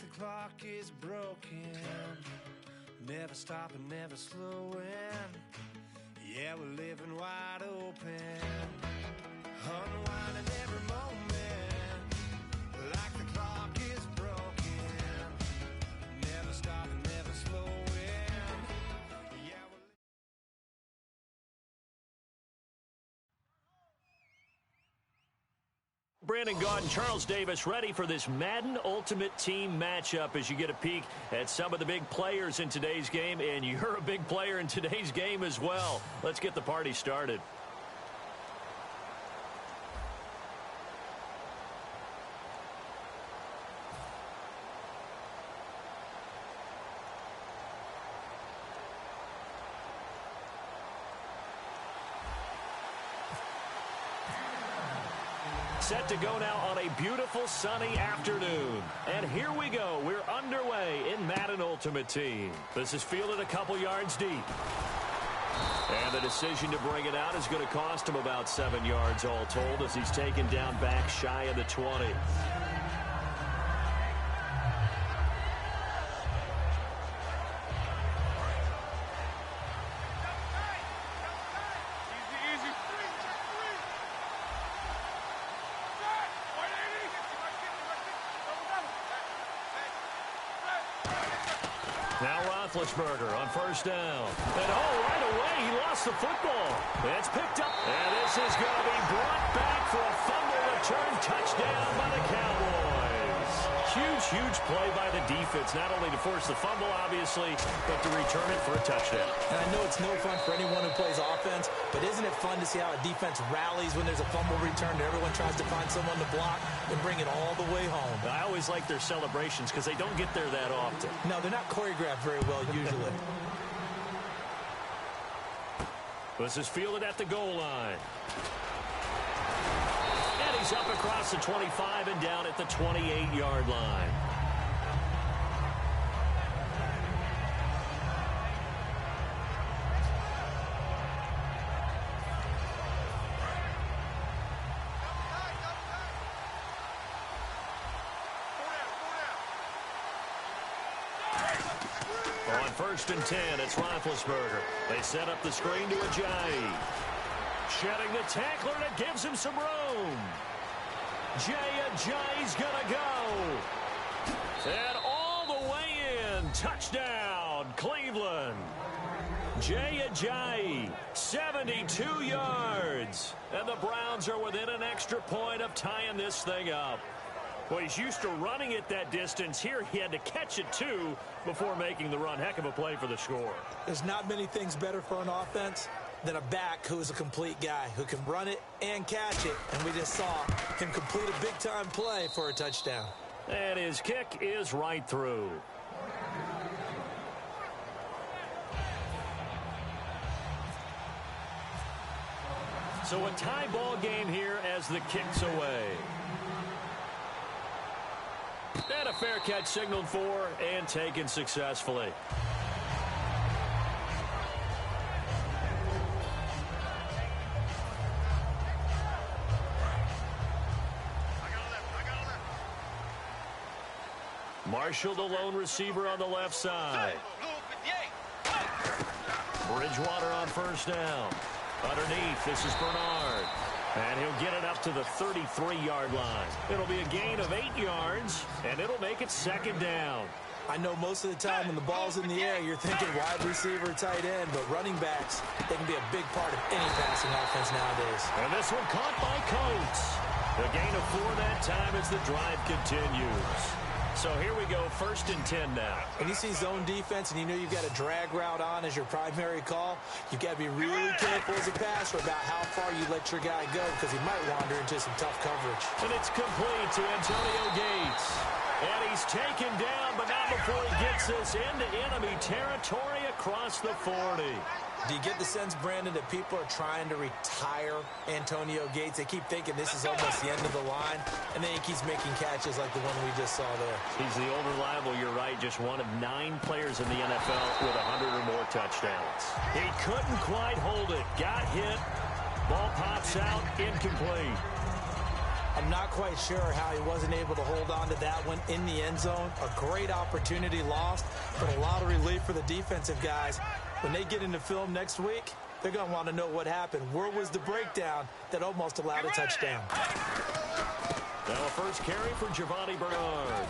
the clock is broken, never stopping, never slowing. Yeah, we're living wide open, unwinding every moment, like the clock is broken, never stopping, never slowing. Brandon Gaud and Charles Davis ready for this Madden Ultimate Team matchup as you get a peek at some of the big players in today's game, and you're a big player in today's game as well. Let's get the party started. Set to go now on a beautiful sunny afternoon. And here we go. We're underway in Madden Ultimate Team. This is fielded a couple yards deep. And the decision to bring it out is going to cost him about 7 yards all told as he's taken down back shy of the 20. Now Roethlisberger on first down. And right away, he lost the football. It's picked up. And this is going to be brought back for a fumble return touchdown by the Cowboys. Huge play by the defense, not only to force the fumble, obviously, but to return it for a touchdown. And I know it's no fun for anyone who plays offense, but isn't it fun to see how a defense rallies when there's a fumble return and everyone tries to find someone to block and bring it all the way home? I always like their celebrations because they don't get there that often. No, they're not choreographed very well usually. This is fielded at the goal line. And he's up across the 25 and down at the 28-yard line. On 1st and 10, it's Roethlisberger. They set up the screen to Ajayi. Shedding the tackler, and it gives him some room. Ajayi's going to go. And all the way in. Touchdown, Cleveland. Ajayi, 72 yards. And the Browns are within an extra point of tying this thing up. Well, he's used to running it that distance. Here he had to catch it, too, before making the run. Heck of a play for the score. There's not many things better for an offense than a back who is a complete guy who can run it and catch it. And we just saw him complete a big-time play for a touchdown. And his kick is right through. So a tie ball game here as the kick's away. And a fair catch signaled for and taken successfully. Marshall, the lone receiver on the left side. Bridgewater on first down. Underneath, this is Bernard. And he'll get it up to the 33-yard line. It'll be a gain of 8 yards, and it'll make it second down. I know most of the time when the ball's in the air, you're thinking wide receiver, tight end, but running backs, they can be a big part of any passing offense nowadays. And this one caught by Coates. The gain of 4 that time as the drive continues. So here we go, 1st and 10 now. When you see zone defense and you know you've got a drag route on as your primary call, you've got to be really careful as a passer about how far you let your guy go because he might wander into some tough coverage. And it's complete to Antonio Gates. And he's taken down, but not before he gets us into enemy territory across the 40. Do you get the sense, Brandon, that people are trying to retire Antonio Gates? They keep thinking this is almost the end of the line, and then he keeps making catches like the one we just saw there. He's the old reliable, you're right, just one of 9 players in the NFL with 100 or more touchdowns. He couldn't quite hold it. Got hit. Ball pops out, incomplete. I'm not quite sure how he wasn't able to hold on to that one in the end zone. A great opportunity lost, but a lot of relief for the defensive guys. When they get into film next week, they're going to want to know what happened. Where was the breakdown that almost allowed a touchdown? Now a first carry for Giovanni Bernard.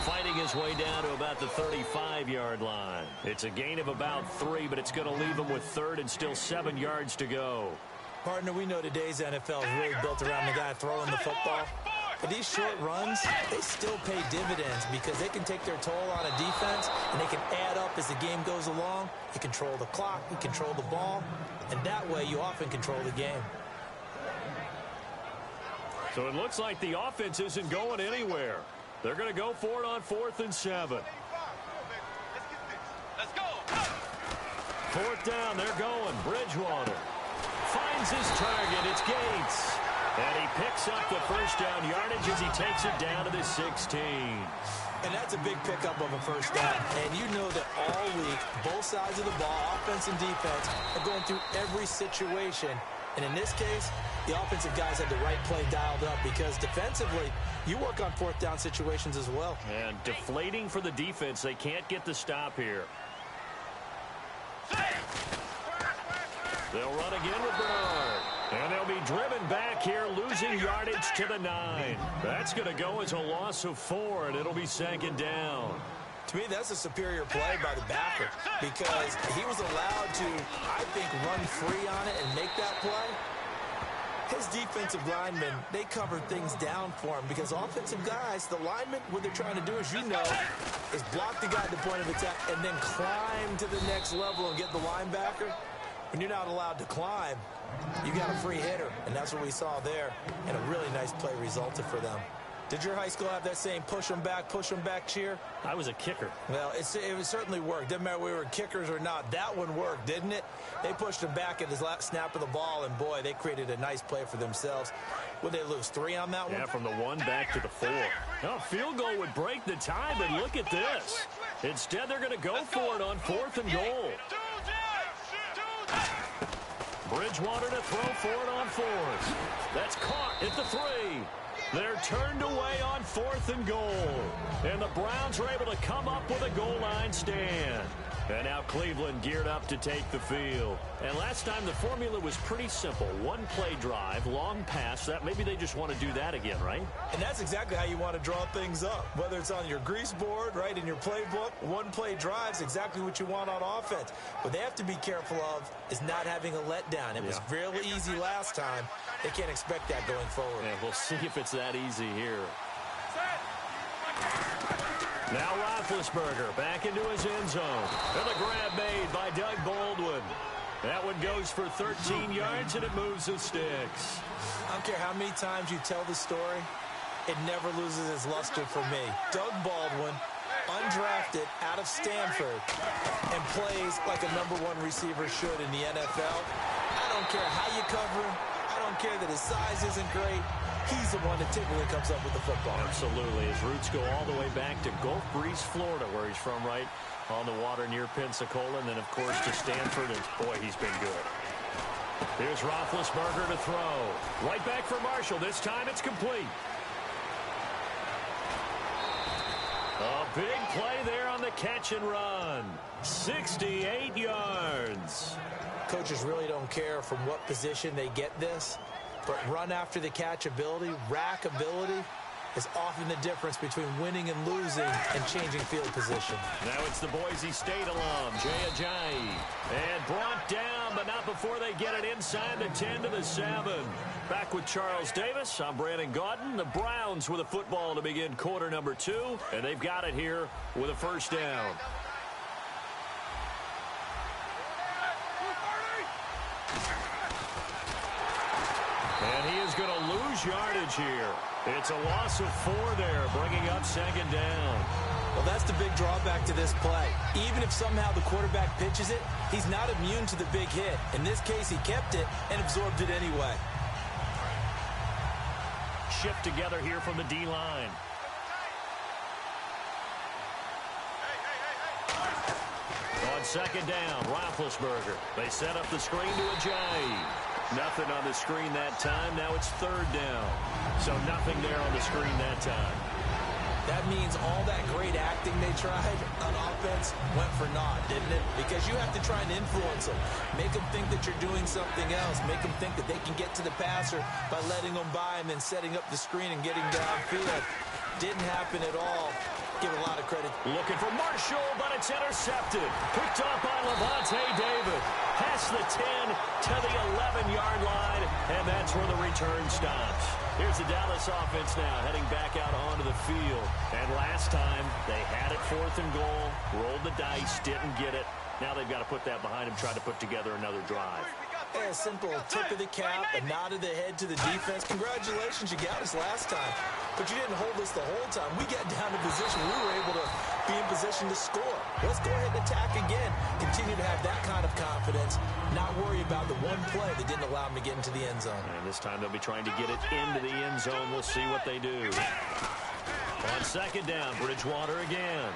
Fighting his way down to about the 35-yard line. It's a gain of about 3, but it's going to leave him with third and still 7 yards to go. Partner, we know today's NFL is really built around the guy throwing the football. But these short runs, they still pay dividends because they can take their toll on a defense, and they can add up as the game goes along. You control the clock, you control the ball, and that way you often control the game. So it looks like the offense isn't going anywhere. They're going to go for it on 4th and 7. Let's go. 4th down, they're going. Bridgewater finds his target. It's Gates. And he picks up the first down yardage as he takes it down to the 16. And that's a big pickup of a first down. And you know that all week, both sides of the ball, offense and defense, are going through every situation. And in this case, the offensive guys had the right play dialed up because defensively, you work on 4th down situations as well. And deflating for the defense. They can't get the stop here. They'll run again with Bernard. And they'll be driven back here, losing yardage to the 9. That's going to go as a loss of 4, and it'll be 2nd down. To me, that's a superior play by the backer because he was allowed to, I think, run free on it and make that play. His defensive linemen, they covered things down for him because offensive guys, the linemen, what they're trying to do, as you know, is block the guy at the point of attack and then climb to the next level and get the linebacker. When you're not allowed to climb, you got a free hitter, and that's what we saw there, and a really nice play resulted for them. Did your high school have that same push them back cheer? I was a kicker. Well, it certainly worked. Didn't matter if we were kickers or not. That one worked, didn't it? They pushed him back at his last snap of the ball, and boy, they created a nice play for themselves. Would they lose 3 on that one? Yeah, from the 1 back to the 4. Now, field goal would break the tie, but look at this. Instead, they're going to go for it on 4th and goal. Bridgewater to throw for it on 4th. That's caught at the 3. They're turned away on 4th and goal. And the Browns are able to come up with a goal line stand. And now Cleveland geared up to take the field. And last time the formula was pretty simple. 1-play drive, long pass. That maybe they just want to do that again, right? And that's exactly how you want to draw things up. Whether it's on your grease board, right, in your playbook, 1-play drive's exactly what you want on offense. What they have to be careful of is not having a letdown. It was real easy last time. They can't expect that going forward. Yeah, we'll see if it's that easy here. Now Roethlisberger back into his end zone. And a grab made by Doug Baldwin. That one goes for 13 yards, and it moves the sticks. I don't care how many times you tell the story, it never loses its luster for me. Doug Baldwin, undrafted out of Stanford, and plays like a #1 receiver should in the NFL. I don't care how you cover him. I don't care that his size isn't great. He's the one that typically comes up with the football. Absolutely. His roots go all the way back to Gulf Breeze, Florida, where he's from, right on the water near Pensacola. And then, of course, to Stanford. And, boy, he's been good. Here's Roethlisberger to throw. Right back for Marshall. This time it's complete. A big play there on the catch and run. 68 yards. Coaches really don't care from what position they get this. But run after the catch ability, rack ability, is often the difference between winning and losing and changing field position. Now it's the Boise State alum, Jay Ajayi. And brought down, but not before they get it inside the 10 to the 7. Back with Charles Davis, I'm Brandon Gaudin. The Browns with a football to begin quarter number 2. And they've got it here with a first down. And he is going to lose yardage here. It's a loss of 4 there, bringing up 2nd down. Well, that's the big drawback to this play. Even if somehow the quarterback pitches it, he's not immune to the big hit. In this case, he kept it and absorbed it anyway. Shift together here from the D-line. On 2nd down, Roethlisberger. They set up the screen to Ajayi. Nothing on the screen that time. Now it's third down. So nothing there on the screen that time. That means all that great acting they tried on offense went for naught, didn't it? Because you have to try and influence them. Make them think that you're doing something else. Make them think that they can get to the passer by letting them by and then setting up the screen and getting downfield. Didn't happen at all. Give a lot of credit. Looking for Marshall, but it's intercepted. Picked off by Levante David. Past the 10 to the 11-yard line, and that's where the return stops. Here's the Dallas offense now heading back out onto the field. And last time, they had it 4th and goal, rolled the dice, didn't get it. Now they've got to put that behind them, try to put together another drive. A simple tip of the cap, a nod of the head to the defense. Congratulations, you got us last time. But you didn't hold us the whole time. We got down to position. We were able to be in position to score. Let's go ahead and attack again. Continue to have that kind of confidence. Not worry about the one play that didn't allow them to get into the end zone. And this time they'll be trying to get it into the end zone. We'll see what they do. On second down, Bridgewater again.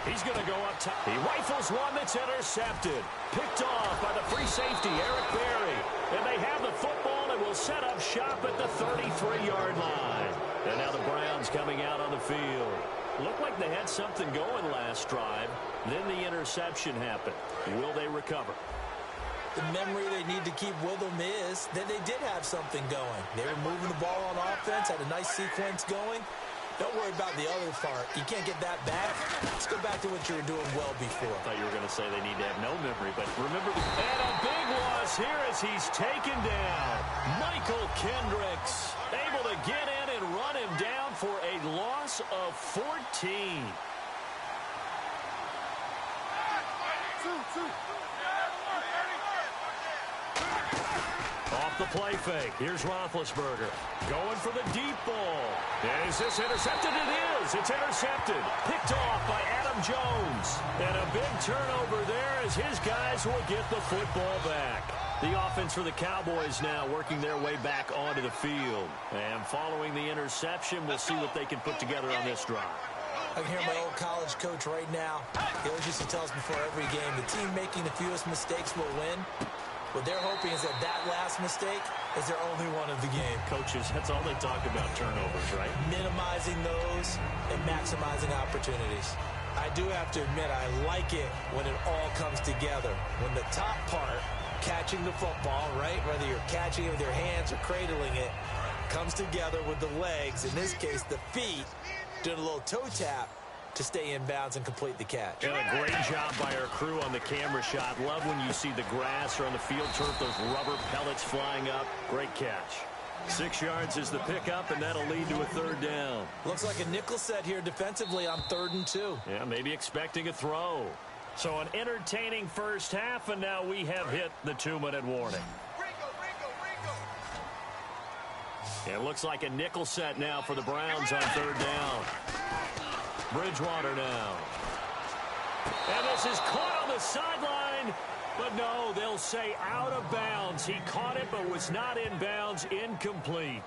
He's going to go up top. He rifles one that's intercepted. Picked off by the free safety, Eric Berry. And they have the football and will set up shop at the 33-yard line. And now the Browns coming out on the field. Looked like they had something going last drive. Then the interception happened. Will they recover? The memory they need to keep with them is that they did have something going. They were moving the ball on offense, had a nice sequence going. Don't worry about the other part. You can't get that back. Let's go back to what you were doing well before. I thought you were going to say they need to have no memory, but remember and a big loss here as he's taken down. Michael Kendricks able to get in and run him down for a loss of 14. Off the play fake. Here's Roethlisberger. Going for the deep ball. Is this intercepted? It is. It's intercepted. Picked off by Adam Jones. And a big turnover there as his guys will get the football back. The offense for the Cowboys now working their way back onto the field. And following the interception, we'll see what they can put together on this drive. I can hear my old college coach right now. He always used to tell us before every game, the team making the fewest mistakes will win. What they're hoping is that that last mistake is their only one of the game. Coaches, that's all they talk about, turnovers, right? Minimizing those and maximizing opportunities. I do have to admit, I like it when it all comes together. When the top part, catching the football, right, whether you're catching it with your hands or cradling it, comes together with the legs, in this case the feet, doing a little toe tap to stay in bounds and complete the catch. And a great job by our crew on the camera shot. Love when you see the grass or on the field turf, those rubber pellets flying up. Great catch. 6 yards is the pickup, and that'll lead to a third down. Looks like a nickel set here defensively on 3rd and 2. Yeah, maybe expecting a throw. So an entertaining first half, and now we have hit the 2-minute warning. It looks like a nickel set now for the Browns on 3rd down. Bridgewater now. And this is caught on the sideline. But no, they'll say out of bounds. He caught it but was not in bounds. Incomplete.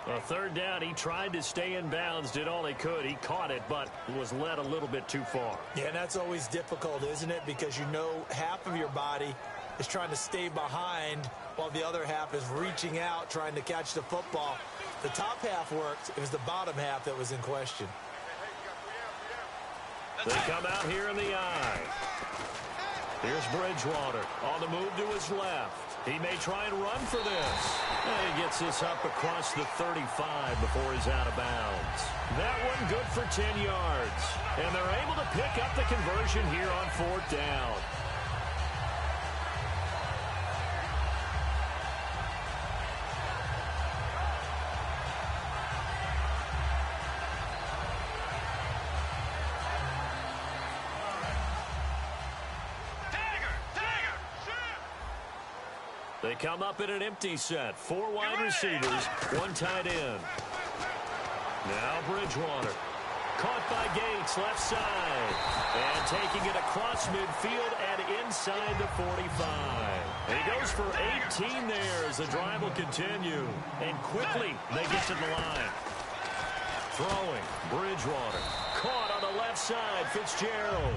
A 3rd down, he tried to stay in bounds, did all he could. He caught it but was led a little bit too far. Yeah, and that's always difficult, isn't it? Because you know half of your body is trying to stay behind while the other half is reaching out, trying to catch the football. The top half worked. It was the bottom half that was in question. They come out here in the eye. Here's Bridgewater on the move to his left. He may try and run for this. And he gets this up across the 35 before he's out of bounds. That one good for 10 yards. And they're able to pick up the conversion here on 4th down. They come up in an empty set. 4 wide receivers, 1 tight end. Now Bridgewater. Caught by Gates, left side. And taking it across midfield and inside the 45. He goes for 18 there as the drive will continue. And quickly they get to the line. Throwing, Bridgewater. Caught on the left side, Fitzgerald.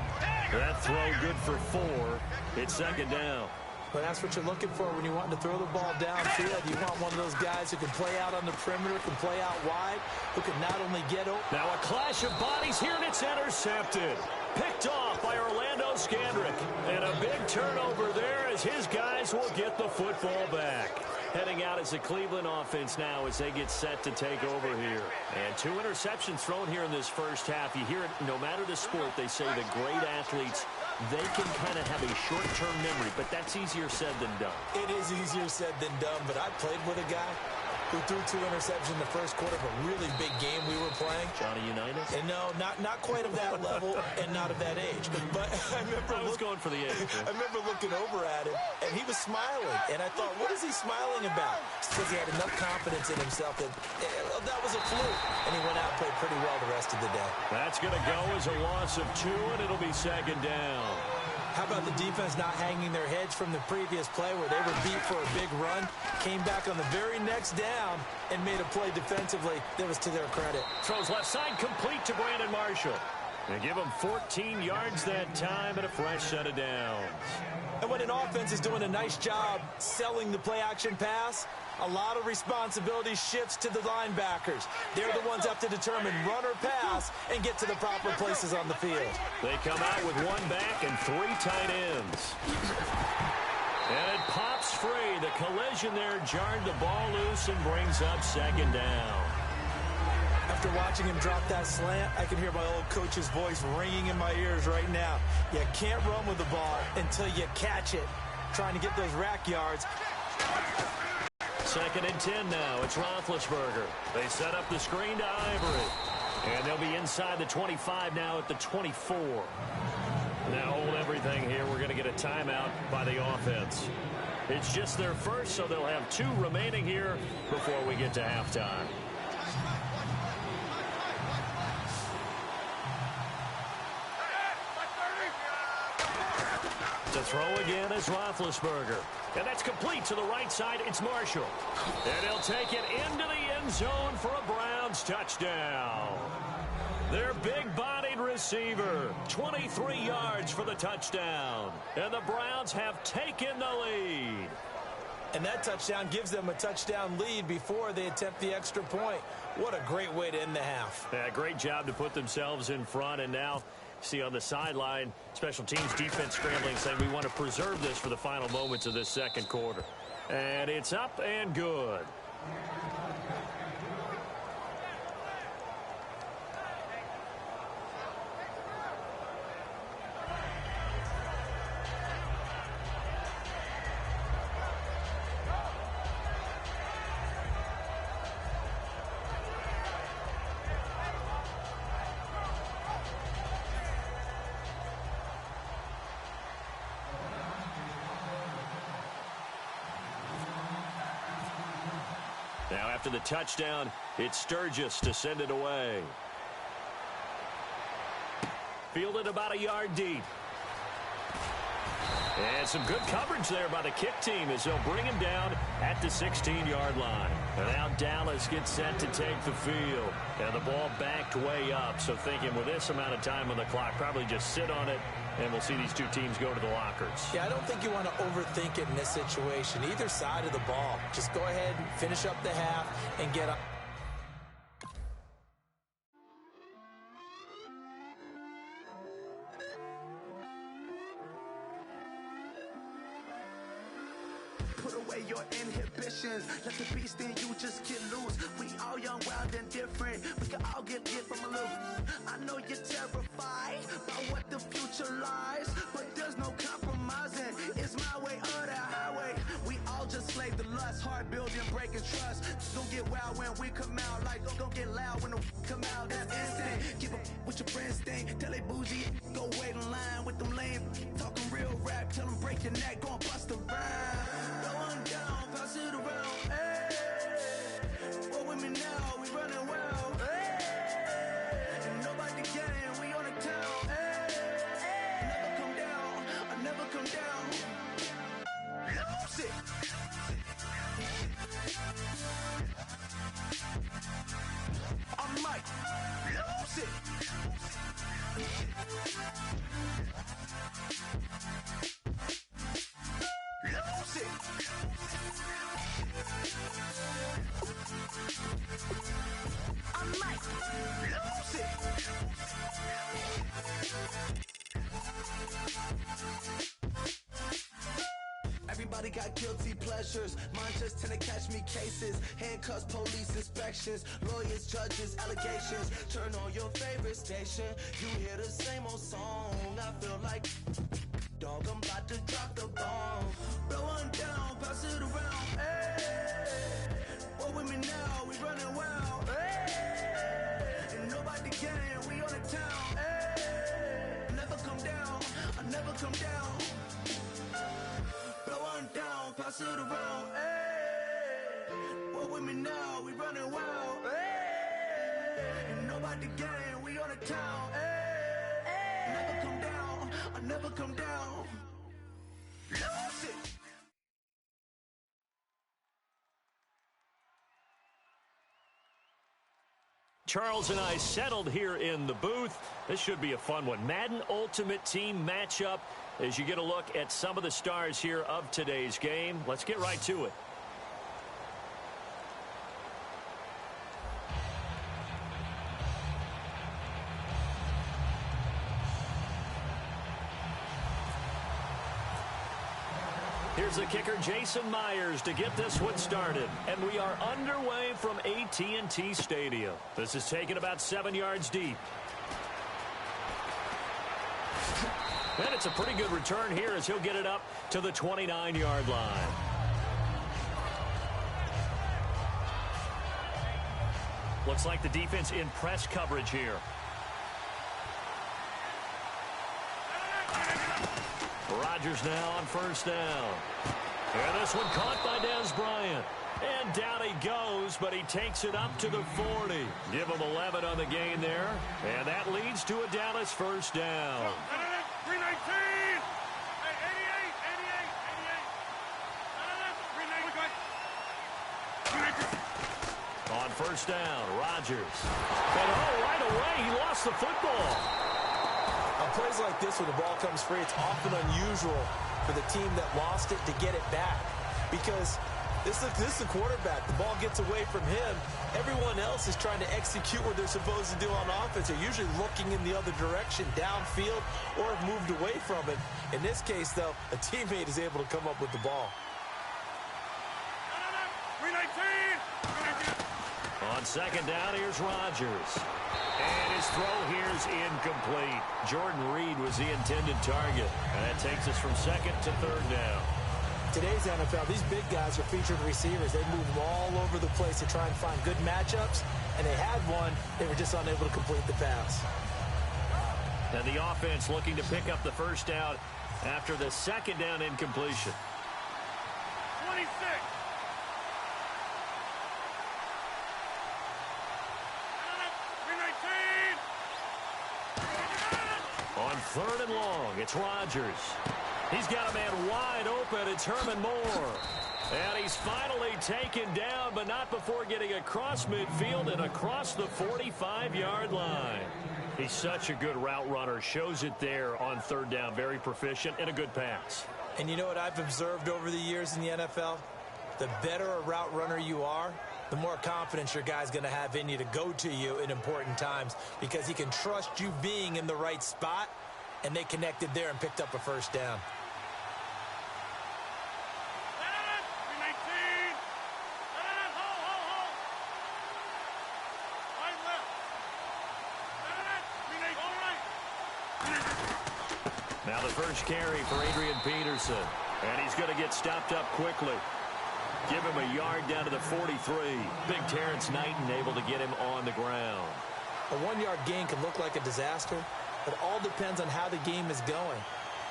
That throw good for 4. It's 2nd down. But that's what you're looking for when you want to throw the ball downfield. You want one of those guys who can play out on the perimeter, can play out wide, who can not only get open. Now a clash of bodies here, and it's intercepted. Picked off by Orlando Scandrick. And a big turnover there as his guys will get the football back. Heading out as the Cleveland offense now as they get set to take over here. And 2 interceptions thrown here in this first half. You hear it, no matter the sport, they say the great athletes, they can kind of have a short-term memory, but that's easier said than done. It is easier said than done, but I played with a guy who threw 2 interceptions in the first quarter of a really big game we were playing. Johnny Unitas? And no, not quite of that level and not of that age. But I was going for the age. I remember looking over at him, and he was smiling. And I thought, what is he smiling about? Because he had enough confidence in himself that that was a fluke. And he went out and played pretty well the rest of the day. That's going to go as a loss of 2, and it'll be 2nd down. How about the defense not hanging their heads from the previous play where they were beat for a big run, came back on the very next down, and made a play defensively that was to their credit. Throws left side complete to Brandon Marshall. They give him 14 yards that time and a fresh set of downs. And when an offense is doing a nice job selling the play-action pass, a lot of responsibility shifts to the linebackers. They're the ones that have to determine run or pass and get to the proper places on the field. They come out with 1 back and 3 tight ends. And it pops free. The collision there jarred the ball loose and brings up 2nd down. After watching him drop that slant, I can hear my old coach's voice ringing in my ears right now. You can't run with the ball until you catch it. Trying to get those rack yards. 2nd and 10 now. It's Roethlisberger. They set up the screen to Ivory. And they'll be inside the 25 now at the 24. Now hold everything here. We're going to get a timeout by the offense. It's just their first, so they'll have 2 remaining here before we get to halftime. To throw again is Roethlisberger. And that's complete to the right side. It's Marshall. And he'll take it into the end zone for a Browns touchdown. Their big-bodied receiver, 23 yards for the touchdown. And the Browns have taken the lead. And that touchdown gives them a touchdown lead before they attempt the extra point. What a great way to end the half. Yeah, great job to put themselves in front. And now, see on the sideline, special teams defense scrambling, saying we want to preserve this for the final moments of this second quarter. And it's up and good. Now after the touchdown, it's Sturgis to send it away. Fielded about a yard deep. And some good coverage there by the kick team as they'll bring him down at the 16-yard line. And now Dallas gets set to take the field. And the ball backed way up. So thinking with this amount of time on the clock, probably just sit on it, and we'll see these 2 teams go to the lockers. Yeah, I don't think you want to overthink it in this situation. Either side of the ball. Just go ahead and finish up the half and get up. Put away your inhibitions. Let the beast in you just get loose. We all young, wild, and different. We can all get from a little. I know you're terrified about what the future lies, but there's no compromising. It's my way or the highway. We all just slave the lust, hard building, breaking trust. Don't get wild when we come out. Like don't get loud when the come out. That's instant. Keep up with your friends thing. Tell they bougie. Go wait in line with them lame. Talking real rap. Tell them break your neck. Go and bust a rhyme. Going down, pass it around. Hey, what with me now? We running well. Hey, and nobody can. We on the town. Hey, never come down. I never come down. Lose it. I'm Mike. Lose it. Everybody got guilty pleasures. Mine just tend to catch me cases. Handcuffs, police inspections, lawyers, judges, allegations. Turn on your favorite station. You hear the same old song. I feel like, dog, I'm about to drop the bomb. Blow one down, pass it around. Hey, what with me now? We running wild. Hey, and nobody can. We on the town. Hey, I never come down. I never come down. Blow one down, pass it around. Hey, what with me now? We running wild. Hey, and nobody gang. We on the town. Hey, I never come down. I never come down. Lose it. Charles and I settled here in the booth. This should be a fun one. Madden Ultimate Team matchup as you get a look at some of the stars here of today's game. Let's get right to it. Here's the kicker, Jason Myers, to get this one started. And we are underway from AT&T Stadium. This is taken about 7 yards deep. And it's a pretty good return here as he'll get it up to the 29-yard line. Looks like the defense in press coverage here. Rodgers now on first down. And this one caught by Dez Bryant. And down he goes, but he takes it up to the 40. Give him 11 on the gain there. And that leads to a Dallas first down. 319! 88! On first down, Rodgers. And right away, he lost the football. On plays like this, when the ball comes free, it's often unusual for the team that lost it to get it back. Because this is the quarterback. The ball gets away from him. Everyone else is trying to execute what they're supposed to do on offense. They're usually looking in the other direction, downfield, or have moved away from it. In this case, though, a teammate is able to come up with the ball. 319! On second down, here's Rodgers. And his throw here's incomplete. Jordan Reed was the intended target. And that takes us from second to third down. Today's NFL, these big guys are featured receivers. They move them all over the place to try and find good matchups. And they had one. They were just unable to complete the pass. And the offense looking to pick up the first down after the second down incompletion. 26! On third and long, it's Rodgers. He's got a man wide open. It's Herman Moore. And he's finally taken down, but not before getting across midfield and across the 45-yard line. He's such a good route runner. Shows it there on third down. Very proficient and a good pass. And you know what I've observed over the years in the NFL? The better a route runner you are, the more confidence your guy's going to have in you to go to you in important times because he can trust you being in the right spot, and they connected there and picked up a first down. Now the first carry for Adrian Peterson. And he's going to get stopped up quickly. Give him a yard down to the 43. Big Terrence Knighton able to get him on the ground. A 1-yard gain can look like a disaster, but all depends on how the game is going.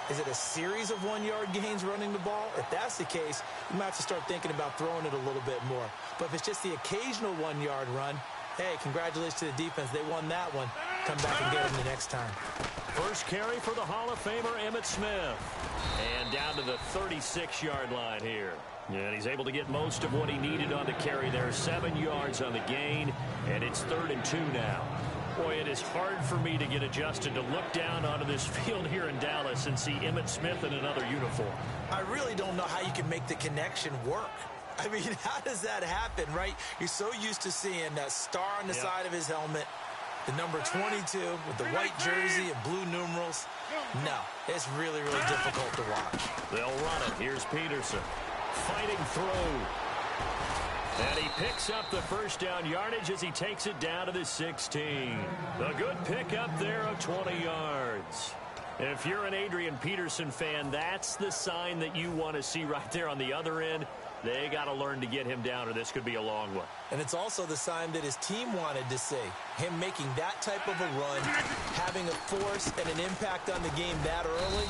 Is it a series of 1-yard gains running the ball? If that's the case, you might have to start thinking about throwing it a little bit more. But if it's just the occasional 1-yard run, hey, congratulations to the defense. They won that one. Come back and get them the next time. First carry for the Hall of Famer Emmitt Smith. And down to the 36-yard line here. And he's able to get most of what he needed on the carry there. 7 yards on the gain, and it's 3rd and 2 now. Boy, it is hard for me to get adjusted to look down onto this field here in Dallas and see Emmitt Smith in another uniform. I really don't know how you can make the connection work. I mean, how does that happen, right? You're so used to seeing that star on the side of his helmet, the number 22 with the white jersey and blue numerals. No, it's really, really difficult to watch. They'll run it. Here's Peterson fighting through. And he picks up the first down yardage as he takes it down to the 16. A good pickup there of 20 yards. If you're an Adrian Peterson fan, that's the sign that you want to see right there on the other end. They got to learn to get him down, or this could be a long one. And it's also the sign that his team wanted to see. Him making that type of a run, having a force and an impact on the game that early,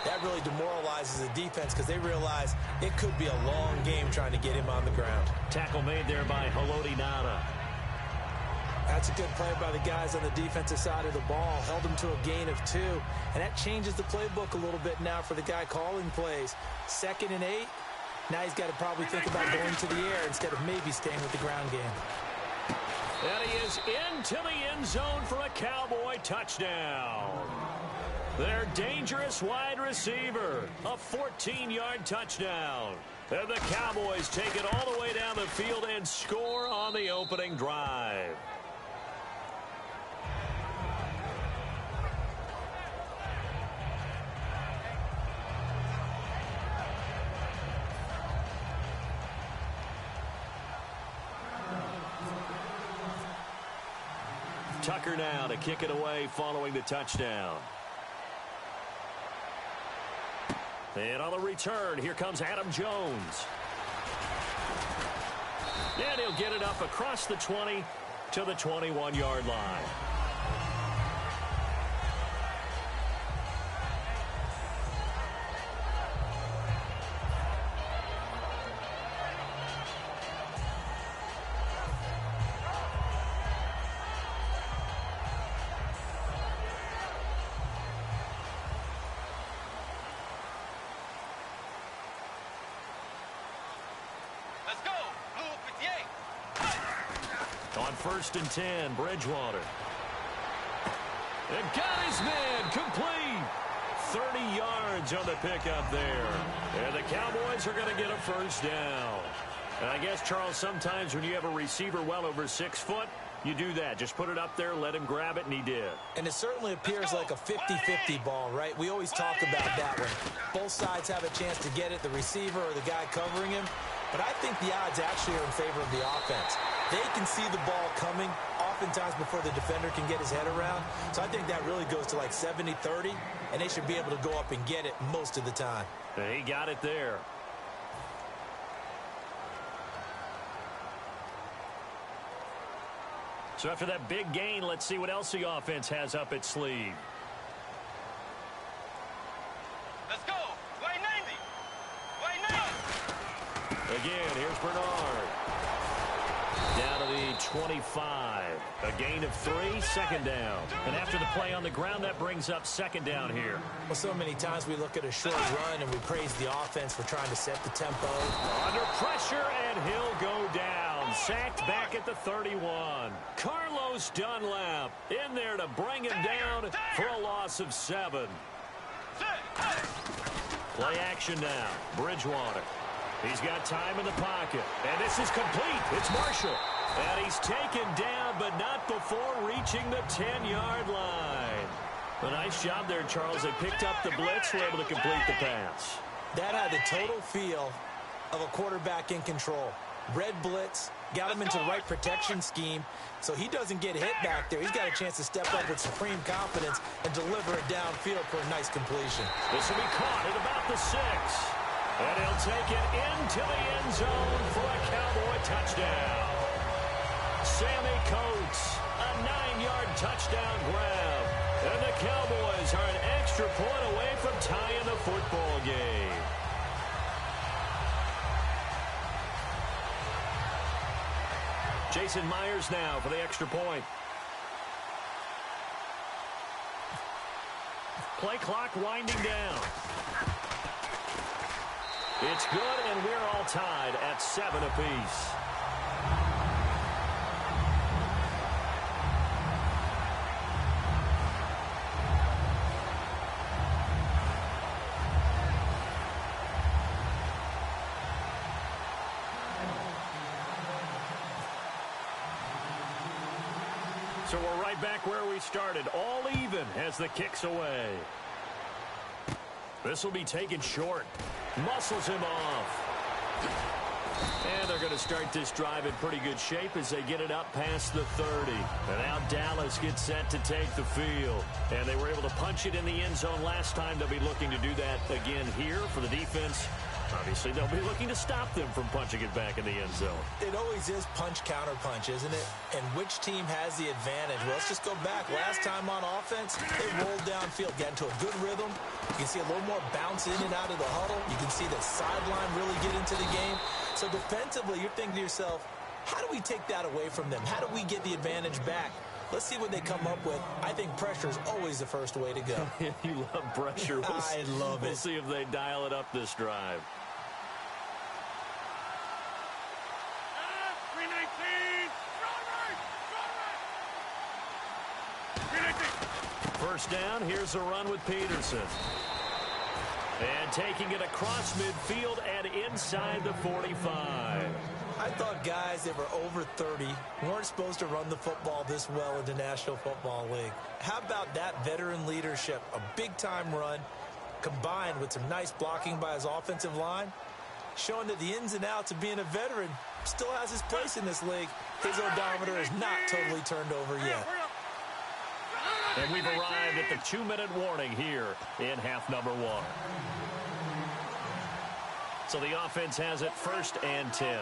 that really demoralizes the defense because they realize it could be a long game trying to get him on the ground. Tackle made there by Haloti Ngata. That's a good play by the guys on the defensive side of the ball. Held him to a gain of 2. And that changes the playbook a little bit now for the guy calling plays. 2nd and 8. Now he's got to probably think about going to the air instead of maybe staying with the ground game. And he is into the end zone for a Cowboy touchdown. Their dangerous wide receiver, a 14-yard touchdown. And the Cowboys take it all the way down the field and score on the opening drive. Tucker now to kick it away following the touchdown. And on the return, here comes Adam Jones. And he'll get it up across the 20 to the 21-yard line. On 1st and 10, Bridgewater. And got his man complete. 30 yards on the pickup there. And the Cowboys are going to get a first down. And I guess, Charles, sometimes when you have a receiver well over 6 foot, you do that. Just put it up there, let him grab it, and he did. And it certainly appears like a 50-50 ball, right? We always talk about that one. Both sides have a chance to get it, the receiver or the guy covering him. But I think the odds actually are in favor of the offense. They can see the ball coming oftentimes before the defender can get his head around. So I think that really goes to like 70-30, and they should be able to go up and get it most of the time. He got it there. So after that big gain, let's see what else the offense has up its sleeve. Let's go. Way 90. Way 90. Again, here's Bernard. Down to the 25. A gain of 3, 2nd down. And after the play on the ground, that brings up 2nd down here. Well, so many times we look at a short run and we praise the offense for trying to set the tempo. Under pressure, and he'll go down. Sacked back at the 31. Carlos Dunlap in there to bring him down for a loss of 7. Play action now. Bridgewater. He's got time in the pocket. And this is complete. It's Marshall. And he's taken down, but not before reaching the 10-yard line. A nice job there, Charles. They picked up the blitz, were able to complete the pass. That had the total feel of a quarterback in control. Red blitz, got him into the right protection scheme, so he doesn't get hit back there. He's got a chance to step up with supreme confidence and deliver it downfield for a nice completion. This will be caught at about the 6. And he'll take it into the end zone for a Cowboy touchdown. Sammy Coates, a 9-yard touchdown grab. And the Cowboys are an extra point away from tying the football game. Jason Myers now for the extra point. Play clock winding down. It's good, and we're all tied at 7 apiece. So we're right back where we started, all even as the kick's away. This will be taken short. Muscles him off. And they're going to start this drive in pretty good shape as they get it up past the 30. And now Dallas gets set to take the field. And they were able to punch it in the end zone last time. They'll be looking to do that again here for the defense. Obviously, they'll be looking to stop them from punching it back in the end zone. It always is punch-counter-punch, isn't it? And which team has the advantage? Well, let's just go back. Last time on offense, they rolled downfield, got into a good rhythm. You can see a little more bounce in and out of the huddle. You can see the sideline really get into the game. So defensively, you're thinking to yourself, how do we take that away from them? How do we get the advantage back? Let's see what they come up with. I think pressure is always the first way to go. You love pressure. I love it. We'll see if they dial it up this drive. First down, here's a run with Peterson. And taking it across midfield and inside the 45. I thought guys that were over 30 weren't supposed to run the football this well in the National Football League. How about that veteran leadership? A big-time run combined with some nice blocking by his offensive line, showing that the ins and outs of being a veteran still has his place in this league. His odometer is not totally turned over yet. And we've arrived at the 2-minute warning here in half number 1. So the offense has it 1st and 10.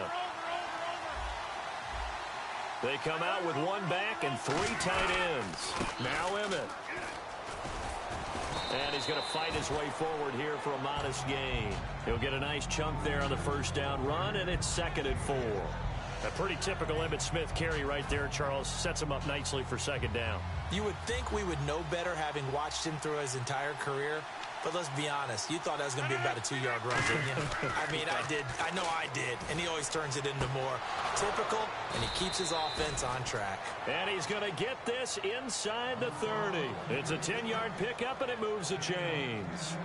They come out with 1 back and 3 tight ends. Now Emmett. And he's going to fight his way forward here for a modest gain. He'll get a nice chunk there on the first down run, and it's 2nd and 4. A pretty typical Emmitt Smith carry right there, Charles. Sets him up nicely for 2nd down. You would think we would know better having watched him through his entire career. But let's be honest, you thought that was going to be about a 2-yard run, didn't you? I mean, I did. I know I did. And he always turns it into more. Typical, and he keeps his offense on track. And he's going to get this inside the 30. It's a 10-yard pickup, and it moves the chains.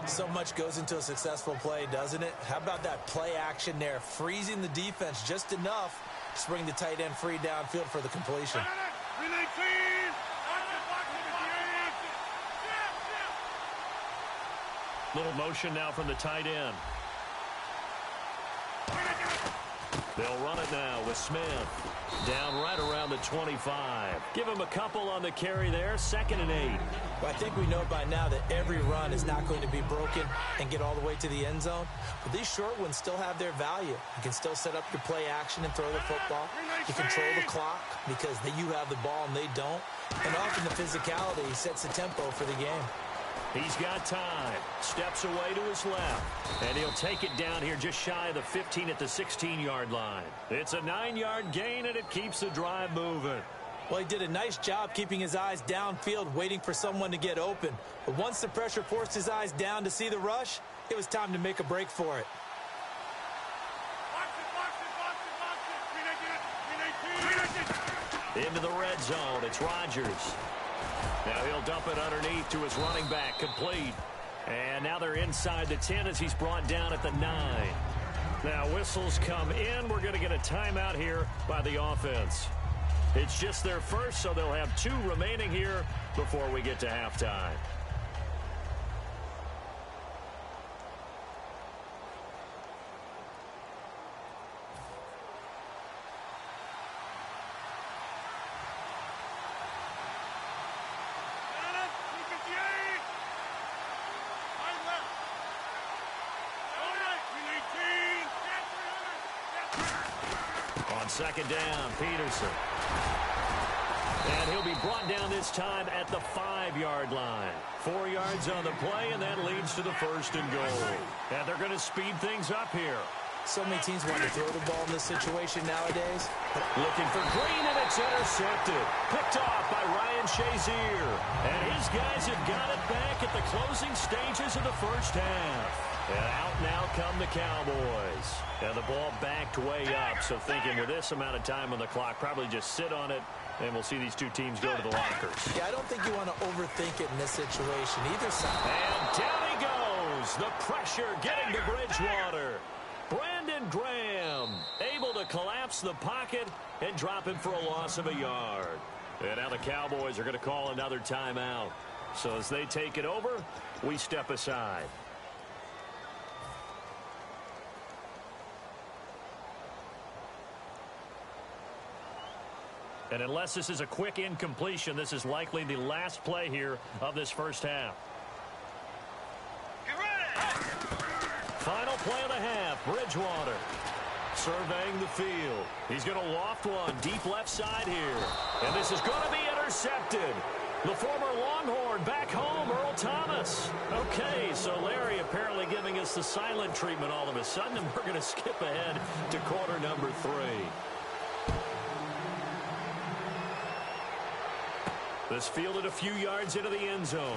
So much goes into a successful play, doesn't it? How about that play action there, freezing the defense just enough to bring the tight end free downfield for the completion. Little motion now from the tight end. They'll run it now with Smith. Down right around the 25. Give him a couple on the carry there. 2nd and 8. Well, I think we know by now that every run is not going to be broken and get all the way to the end zone. But these short ones still have their value. You can still set up your play action and throw the football. You control the clock because you have the ball and they don't. And often the physicality sets the tempo for the game. He's got time. Steps away to his left. And he'll take it down here just shy of the 15 at the 16-yard line. It's a 9-yard gain, and it keeps the drive moving. Well, he did a nice job keeping his eyes downfield, waiting for someone to get open. But once the pressure forced his eyes down to see the rush, it was time to make a break for it. Into the red zone. It's Rodgers. Now he'll dump it underneath to his running back, complete. And now they're inside the 10 as he's brought down at the 9. Now whistles come in. We're going to get a timeout here by the offense. It's just their first, so they'll have 2 remaining here before we get to halftime. On 2nd down, Peterson. And he'll be brought down this time at the 5-yard line. 4 yards on the play, and that leads to the 1st and goal. And they're going to speed things up here. So many teams want to throw the ball in this situation nowadays. Looking for Green, and it's intercepted. Picked off by Ryan Shazier. And his guys have got it back at the closing stages of the first half. And out now come the Cowboys. And the ball backed way up. So thinking with this amount of time on the clock, probably just sit on it, and we'll see these 2 teams go to the lockers. Yeah, I don't think you want to overthink it in this situation. Either side. And down he goes. The pressure getting to Bridgewater. Brandon Graham able to collapse the pocket and drop him for a loss of a yard. And now the Cowboys are going to call another timeout. So as they take it over, we step aside. And unless this is a quick incompletion, this is likely the last play here of this first half. Get ready! Final play of the half, Bridgewater. Surveying the field. He's going to loft one deep left side here. And this is going to be intercepted. The former Longhorn back home, Earl Thomas. Okay, so Larry apparently giving us the silent treatment all of a sudden, and we're going to skip ahead to quarter number 3. This fielded a few yards into the end zone.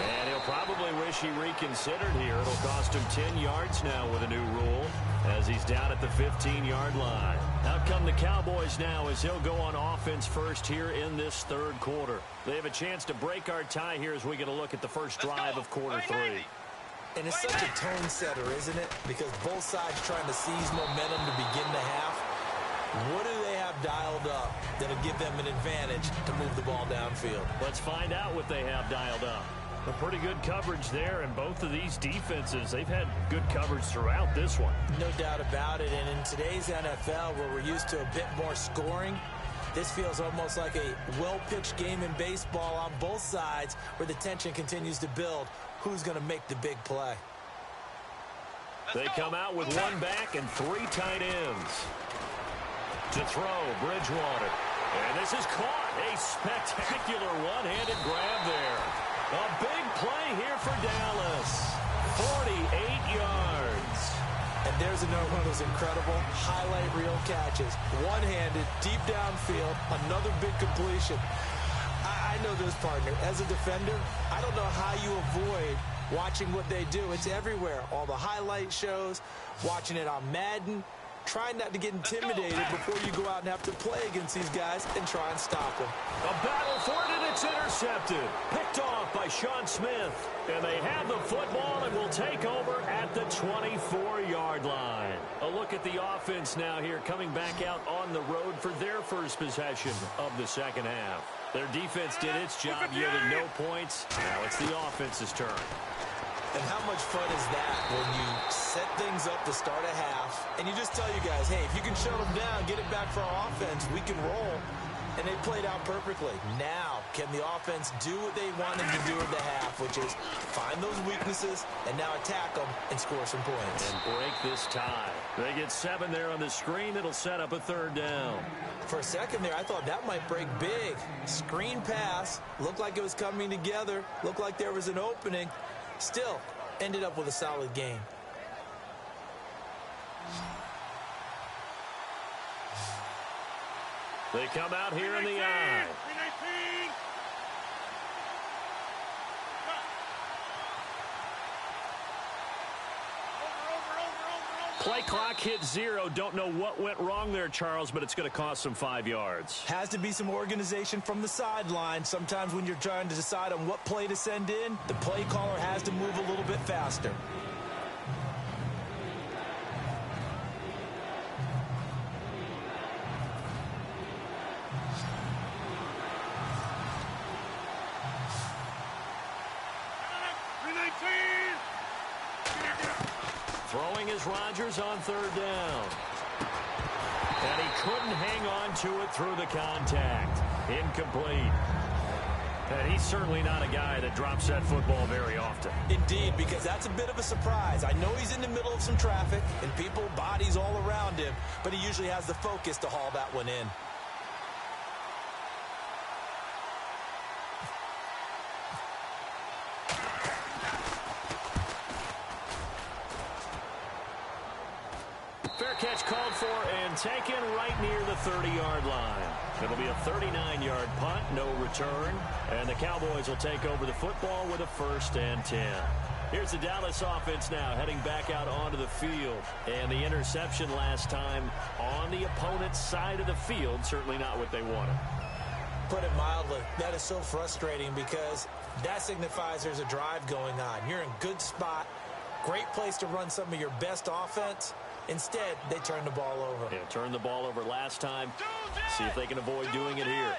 And he'll probably wish he reconsidered here. It'll cost him 10 yards now with a new rule as he's down at the 15-yard line. Out come the Cowboys now as he'll go on offense first here in this third quarter. They have a chance to break our tie here as we get a look at the first drive of quarter 3. And it's such a tone setter, isn't it? Because both sides trying to seize momentum to begin the half. What do they have dialed up that'll give them an advantage to move the ball downfield? Let's find out what they have dialed up. A pretty good coverage there, and both of these defenses, they've had good coverage throughout this one. No doubt about it, and in today's NFL, where we're used to a bit more scoring, this feels almost like a well-pitched game in baseball on both sides where the tension continues to build. Who's going to make the big play? They come out with one back and 3 tight ends. To throw, Bridgewater. And this is caught. A spectacular one-handed grab there. A big play here for Dallas. 48 yards. And there's another one of those incredible highlight reel catches. One-handed, deep downfield, another big completion. I know this, partner. As a defender, I don't know how you avoid watching what they do. It's everywhere. All the highlight shows, watching it on Madden. Trying not to get intimidated before you go out and have to play against these guys and try and stop them. A battle for it, and it's intercepted. Picked off by Sean Smith. And they have the football and will take over at the 24-yard line. A look at the offense now here, coming back out on the road for their first possession of the second half. Their defense did its job, yielded no points. Now it's the offense's turn. And how much fun is that when you set things up to start a half and you just tell you guys, hey, if you can shut them down, get it back for our offense, we can roll. And they played out perfectly. Now, can the offense do what they wanted to do in the half, which is find those weaknesses and now attack them and score some points. And break this tie. They get 7 there on the screen. It'll set up a third down. For a second there, I thought that might break big. Screen pass. Looked like it was coming together. Looked like there was an opening. Still, ended up with a solid game. They come out here in the eye. Play clock hit 0. Don't know what went wrong there, Charles, but it's going to cost them 5 yards. Has to be some organization from the sideline. Sometimes when you're trying to decide on what play to send in, the play caller has to move a little bit faster. Throwing is Rodgers on third down. And he couldn't hang on to it through the contact. Incomplete. And he's certainly not a guy that drops that football very often. Indeed, because that's a bit of a surprise. I know he's in the middle of some traffic and people, bodies all around him, but he usually has the focus to haul that one in. Fair catch called for and taken right near the 30-yard line. It'll be a 39-yard punt, no return. And the Cowboys will take over the football with a 1st and 10. Here's the Dallas offense now heading back out onto the field. And the interception last time on the opponent's side of the field, certainly not what they wanted. Put it mildly, that is so frustrating because that signifies there's a drive going on. You're in good spot, great place to run some of your best offense. Instead, they turn the ball over. Yeah, turned the ball over last time. See if they can avoid doing it here.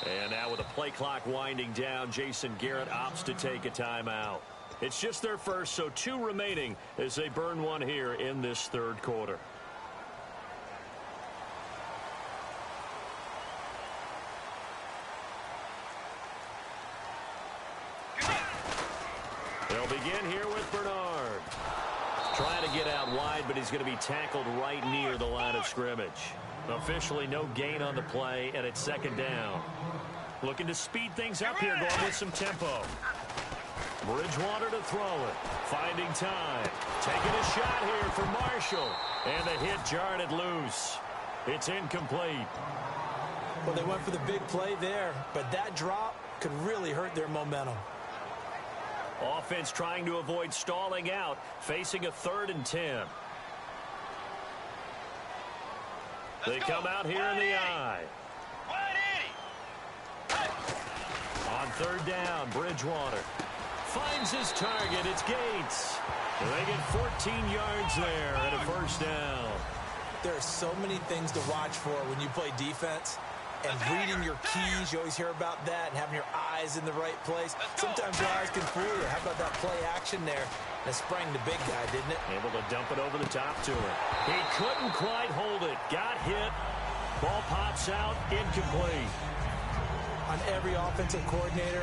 And now with the play clock winding down, Jason Garrett opts to take a timeout. It's just their first, so 2 remaining as they burn one here in this third quarter. They'll begin here with Bernard. Trying to get out wide, but he's going to be tackled right near the line of scrimmage. Officially no gain on the play, and it's second down. Looking to speed things up here, going with some tempo. Bridgewater to throw it. Finding time. Taking a shot here for Marshall. And the hit jarred it loose. It's incomplete. Well, they went for the big play there, but that drop could really hurt their momentum. Offense trying to avoid stalling out, facing a 3rd and 10. They come out here in the I. On 3rd down, Bridgewater finds his target. It's Gates. And they get 14 yards there and a first down. There are so many things to watch for when you play defense. And reading your keys, you always hear about that, and having your eyes in the right place. Sometimes your eyes can fool you. How about that play action there? That sprang the big guy, didn't it? Able to dump it over the top to him. He couldn't quite hold it. Got hit. Ball pops out. Incomplete. On every offensive coordinator,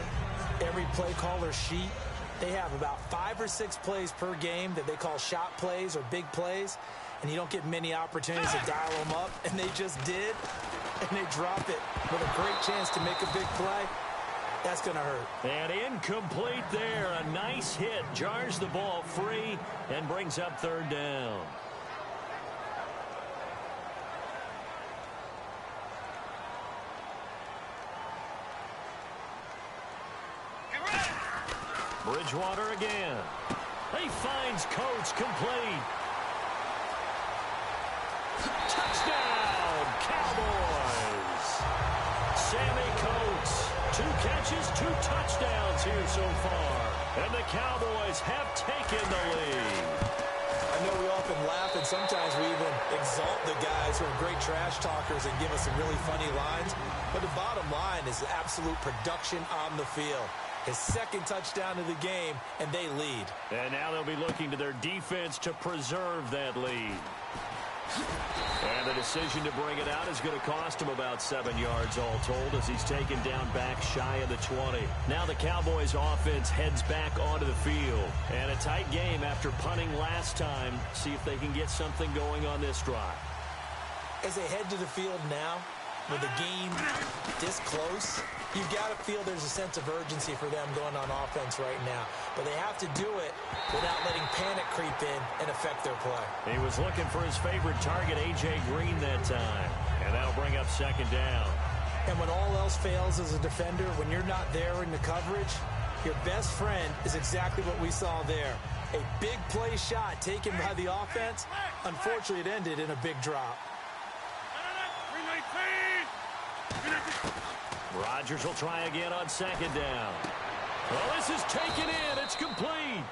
every play caller sheet, they have about 5 or 6 plays per game that they call shot plays or big plays, and you don't get many opportunities to dial them up, and they just did, and they drop it with a great chance to make a big play. That's going to hurt. And incomplete there. A nice hit. Jars the ball free and brings up 3rd down. Bridgewater again. He finds Coates complete. Touchdown, Cowboys. Sammy Coates, 2 catches, 2 touchdowns here so far. And the Cowboys have taken the lead. I know we often laugh, and sometimes we even exalt the guys who are great trash talkers and give us some really funny lines. But the bottom line is absolute production on the field. His 2nd touchdown of the game, and they lead. And now they'll be looking to their defense to preserve that lead. And the decision to bring it out is going to cost him about 7 yards all told as he's taken down back shy of the 20. Now the Cowboys offense heads back onto the field. And a tight game after punting last time. See if they can get something going on this drive. As they head to the field now, with the game this close, you've got to feel there's a sense of urgency for them going on offense right now. But they have to do it without letting panic creep in and affect their play. He was looking for his favorite target, A.J. Green, that time. And that'll bring up 2nd down. And when all else fails as a defender, when you're not there in the coverage, your best friend is exactly what we saw there. A big play shot taken by the offense. Unfortunately, it ended in a big drop. Rodgers will try again on 2nd down. Well, this is taken in. It's complete.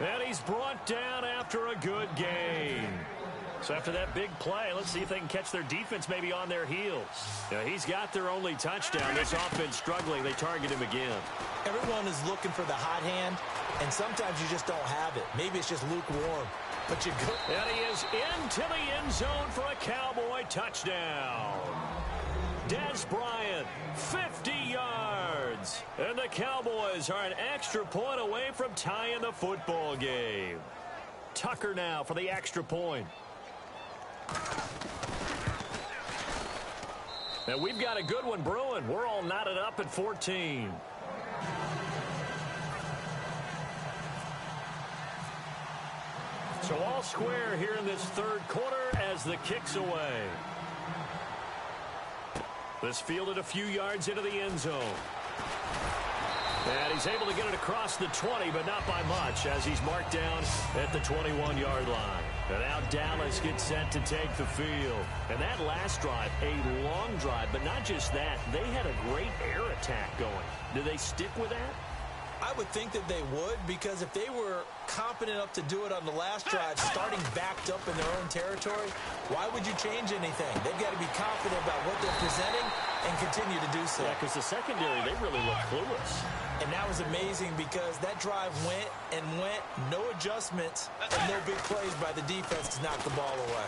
And he's brought down after a good gain. So after that big play, let's see if they can catch their defense maybe on their heels. Now, he's got their only touchdown. This offense struggling. They target him again. Everyone is looking for the hot hand, and sometimes you just don't have it. Maybe it's just lukewarm. But you go. And he is into the end zone for a Cowboy touchdown. Des Bryant, 50 yards. And the Cowboys are an extra point away from tying the football game. Tucker now for the extra point. Now we've got a good one brewing. We're all knotted up at 14. So all square here in this 3rd quarter as the kick's away. This fielded a few yards into the end zone. And he's able to get it across the 20, but not by much, as he's marked down at the 21-yard line. And now Dallas gets set to take the field. And that last drive, a long drive, but not just that. They had a great air attack going. Do they stick with that? I would think that they would, because if they were competent enough to do it on the last drive, starting backed up in their own territory, why would you change anything? They've got to be confident about what they're presenting and continue to do so. Yeah, because the secondary, they really look clueless. And that was amazing because that drive went and went, no adjustments, and no big plays by the defense to knock the ball away.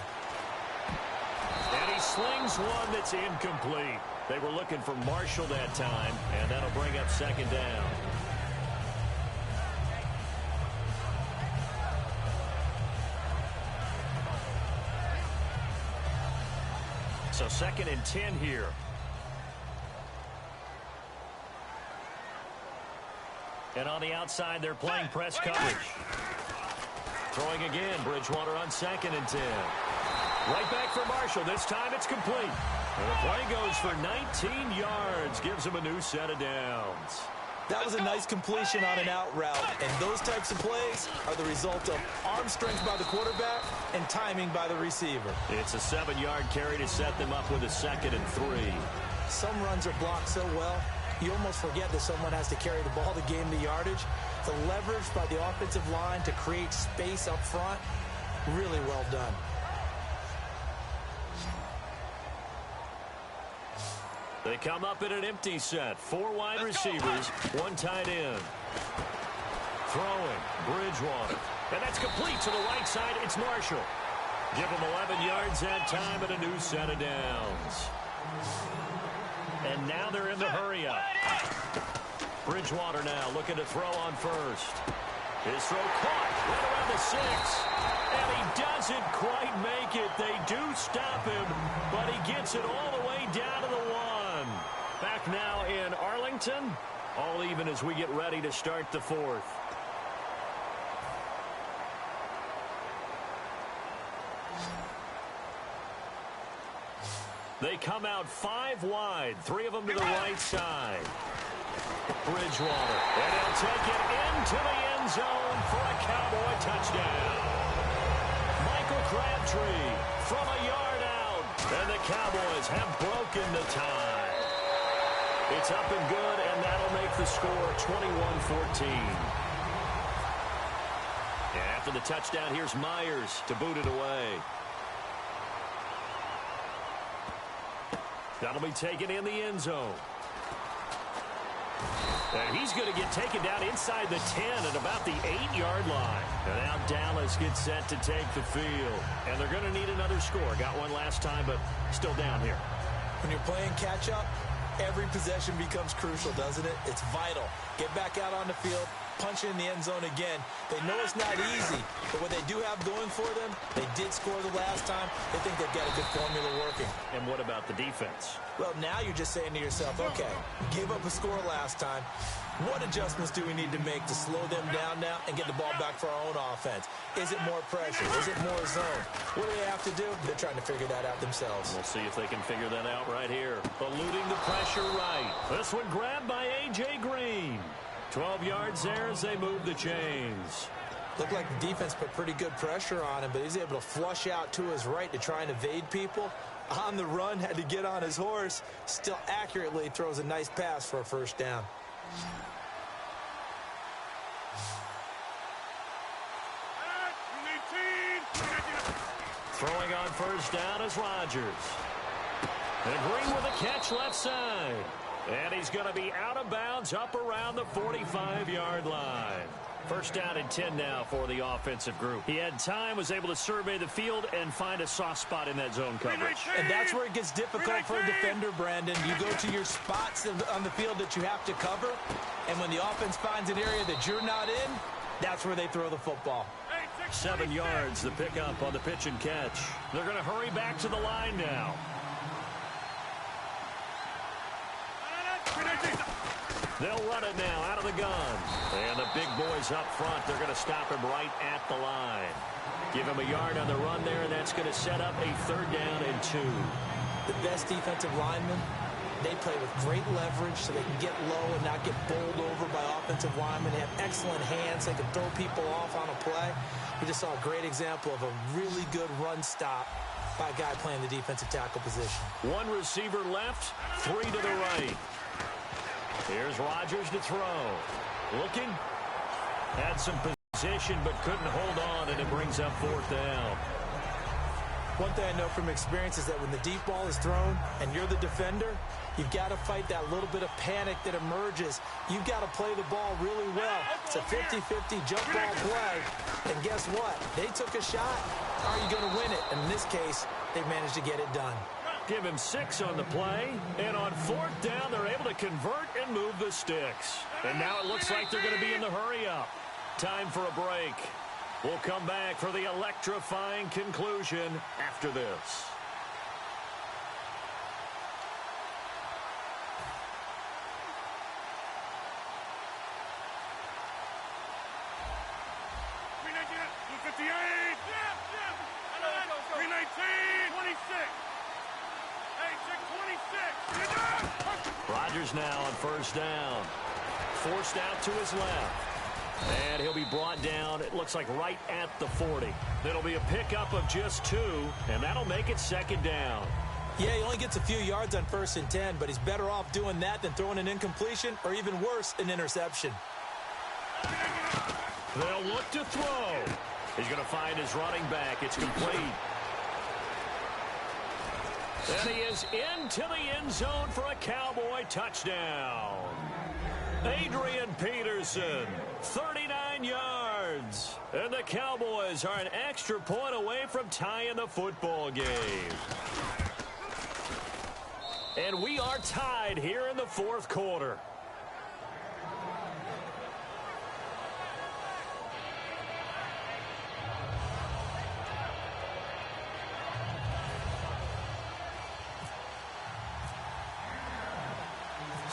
And he slings one that's incomplete. They were looking for Marshall that time, and that'll bring up second down. So 2nd and 10 here. And on the outside, they're playing press coverage. Throwing again, Bridgewater on 2nd and 10. Right back for Marshall. This time it's complete. And the play goes for 19 yards. Gives him a new set of downs. That was a nice completion on an out route. And those types of plays are the result of arm strength by the quarterback and timing by the receiver. It's a 7-yard carry to set them up with a 2nd and 3. Some runs are blocked so well, you almost forget that someone has to carry the ball to gain the yardage. The leverage by the offensive line to create space up front, really well done. They come up in an empty set. 4 wide receivers, 1 tight end. Throwing, Bridgewater. And that's complete to the right side. It's Marshall. Give him 11 yards that time and a new set of downs. And now they're in the hurry-up. Bridgewater now looking to throw on first. His throw caught right around the 6. And he doesn't quite make it. They do stop him, but he gets it all the way down to the 1. Back now in Arlington. All even as we get ready to start the 4th. They come out 5 wide, 3 of them to the right side. Bridgewater, and he'll take it into the end zone for a Cowboy touchdown. Michael Crabtree from a yard out, and the Cowboys have broken the tie. It's up and good, and that'll make the score 21-14. And after the touchdown, here's Myers to boot it away. That'll be taken in the end zone. And he's going to get taken down inside the 10 at about the 8-yard line. And now Dallas gets set to take the field. And they're going to need another score. Got one last time, but still down here. When you're playing catch-up, every possession becomes crucial, doesn't it? It's vital. Get back out on the field, punch in the end zone again. They know it's not easy, but what they do have going for them, they did score the last time. They think they've got a good formula working. And what about the defense? Well, now you're just saying to yourself, okay, gave up a score last time. What adjustments do we need to make to slow them down now and get the ball back for our own offense? Is it more pressure? Is it more zone? What do they have to do? They're trying to figure that out themselves. We'll see if they can figure that out right here. Eluding the pressure right. This one grabbed by A.J. Green. 12 yards there as they move the chains. Looked like the defense put pretty good pressure on him, but he's able to flush out to his right to try and evade people. On the run, had to get on his horse. Still accurately throws a nice pass for a first down. Throwing on first down is Rodgers. And Green with a catch left side. And he's going to be out of bounds up around the 45-yard line. First down and 10 now for the offensive group. He had time, was able to survey the field and find a soft spot in that zone coverage. And that's where it gets difficult for a defender, Brandon. You go to your spots on the field that you have to cover, and when the offense finds an area that you're not in, that's where they throw the football. 7 yards, the pickup on the pitch and catch. They're going to hurry back to the line now. They'll run it now out of the gun. And the big boys up front, they're going to stop him right at the line. Give him a yard on the run there, and that's going to set up a 3rd down and 2. The best defensive linemen, they play with great leverage so they can get low and not get bowled over by offensive linemen. They have excellent hands. They can throw people off on a play. We just saw a great example of a really good run stop by a guy playing the defensive tackle position. 1 receiver left, 3 to the right. Here's Rodgers to throw. Looking. Had some position but couldn't hold on, and it brings up 4th down. One thing I know from experience is that when the deep ball is thrown and you're the defender, you've got to fight that little bit of panic that emerges. You've got to play the ball really well. It's a 50-50 jump ball play. And guess what? They took a shot. Are you going to win it? And in this case, they managed to get it done. Give him 6 on the play. And on 4th down, they're able to convert and move the sticks. And now it looks like they're going to be in the hurry-up. Time for a break. We'll come back for the electrifying conclusion after this. Rodgers now on 1st down. Forced out to his left. And he'll be brought down, it looks like right at the 40. It'll be a pickup of just 2, and that'll make it 2nd down. Yeah, he only gets a few yards on 1st and 10, but he's better off doing that than throwing an incompletion or even worse, an interception. They'll look to throw. He's going to find his running back. It's complete. And he is into the end zone for a Cowboy touchdown. Adrian Peterson, 39 yards. And the Cowboys are an extra point away from tying the football game. And we are tied here in the 4th quarter.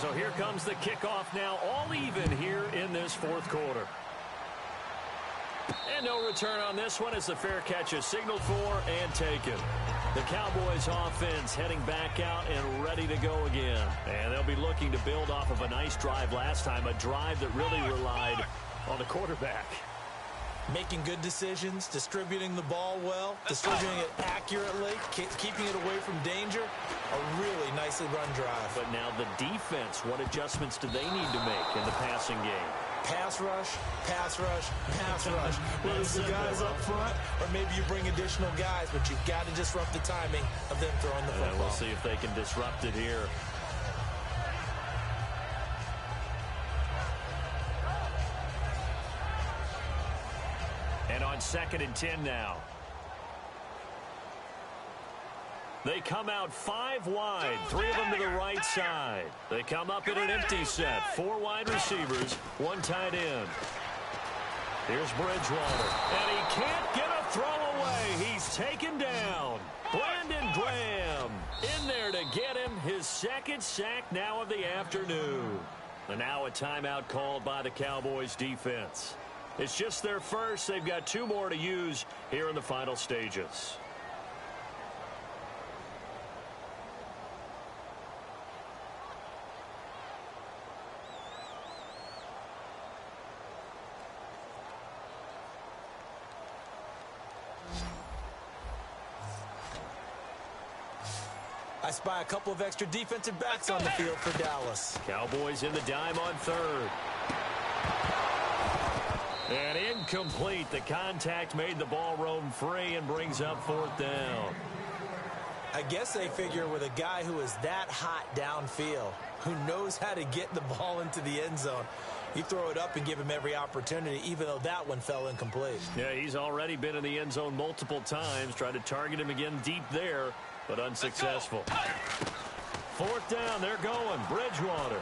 So here comes the kickoff now, all even here in this 4th quarter. And no return on this one as the fair catch is signaled for and taken. The Cowboys offense heading back out and ready to go again. And they'll be looking to build off of a nice drive last time, a drive that really relied on the quarterback. Making good decisions, distributing the ball well, distributing it accurately, keeping it away from danger. A really nicely run drive. But now the defense, what adjustments do they need to make in the passing game? Pass rush, pass rush, pass rush. Whether it's the guys up front or maybe you bring additional guys, but you've got to disrupt the timing of them throwing the football. And we'll see if they can disrupt it here. And on 2nd and 10 now. They come out 5 wide, 3 of them to the right side. They come up in an empty set, 4 wide receivers, 1 tight end. Here's Bridgewater, and he can't get a throw away. He's taken down. Brandon Graham in there to get him, his 2nd sack now of the afternoon. And now a timeout called by the Cowboys defense. It's just their first. They've got 2 more to use here in the final stages. I spy a couple of extra defensive backs on the field for Dallas. Cowboys in the dime on 3rd. And incomplete. The contact made the ball roam free and brings up 4th down. I guess they figure with a guy who is that hot downfield, who knows how to get the ball into the end zone, you throw it up and give him every opportunity, even though that one fell incomplete. Yeah, he's already been in the end zone multiple times, tried to target him again deep there, but unsuccessful. 4th down, they're going. Bridgewater.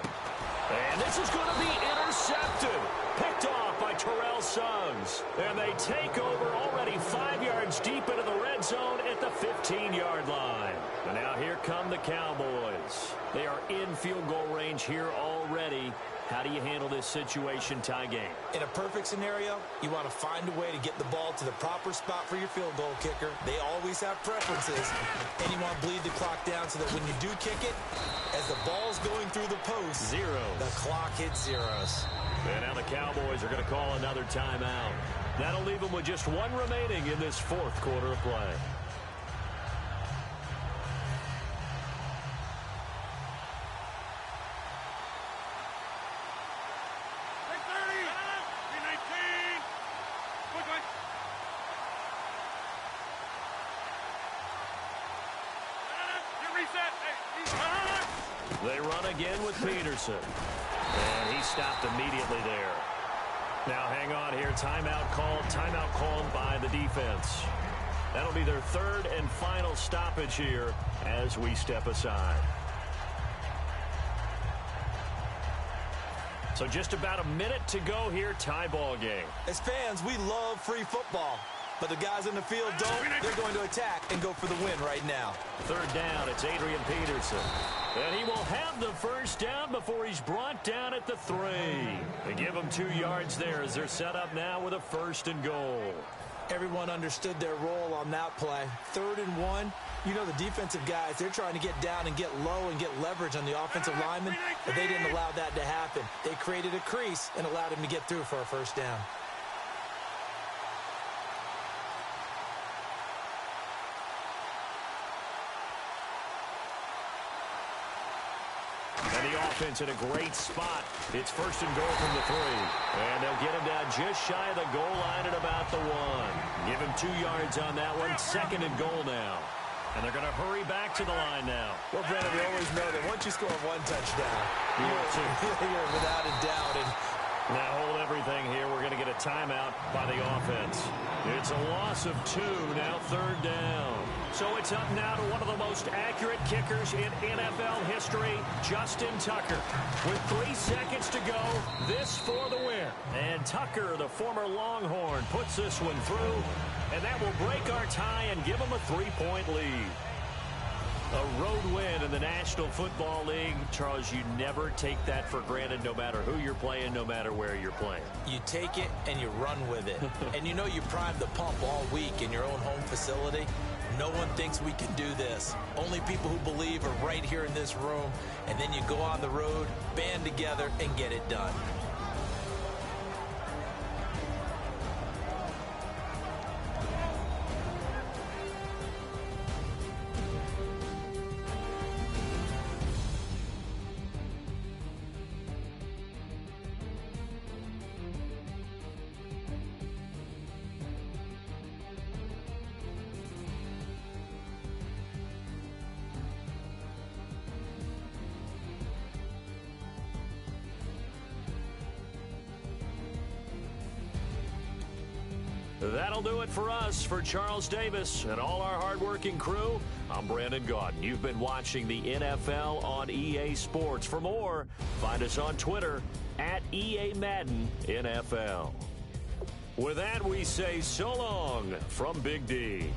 And this is going to be intercepted. Picked off by Terrell Suggs. And they take over already 5 yards deep into the red zone at the 15-yard line. And now here come the Cowboys. They are in field goal range here already. How do you handle this situation, tie game? In a perfect scenario, you want to find a way to get the ball to the proper spot for your field goal kicker. They always have preferences. And you want to bleed the clock down so that when you do kick it, as the ball's going through the post, the clock hits zeros. And now the Cowboys are going to call another timeout. That'll leave them with just 1 remaining in this 4th quarter of play. They run again with Peterson. And he stopped immediately there. Now hang on here. Timeout called by the defense. That'll be their third and final stoppage here as we step aside. So just about a minute to go here, tie ball game. As fans, we love free football. But the guys in the field don't. They're going to attack and go for the win right now. Third down, it's Adrian Peterson. And he will have the first down before he's brought down at the 3. They give him 2 yards there as they're set up now with a 1st and goal. Everyone understood their role on that play. 3rd and 1. You know the defensive guys, they're trying to get down and get low and get leverage on the offensive lineman, but they didn't allow that to happen. They created a crease and allowed him to get through for a 1st down. And the offense in a great spot. It's 1st and goal from the 3. And they'll get him down just shy of the goal line at about the 1. Give him 2 yards on that one. 2nd and goal now. And they're going to hurry back to the line now. Well, Brandon, we always know that once you score 1 touchdown, you're without a doubt. And now hold everything here. We're going to get a timeout by the offense. It's a loss of 2, now 3rd down. So it's up now to one of the most accurate kickers in NFL history, Justin Tucker. With 3 seconds to go, this for the win. And Tucker, the former Longhorn, puts this one through. And that will break our tie and give them a 3-point lead. A road win in the National Football League. Charles, you never take that for granted no matter who you're playing, no matter where you're playing. You take it and you run with it. And you know you primed the pump all week in your own home facility. No one thinks we can do this. Only people who believe are right here in this room. And then you go on the road, band together, and get it done. That'll do it for us. For Charles Davis and all our hardworking crew, I'm Brandon Gaudin. You've been watching the NFL on EA Sports. For more, find us on Twitter at EA Madden NFL. With that, we say so long from Big D.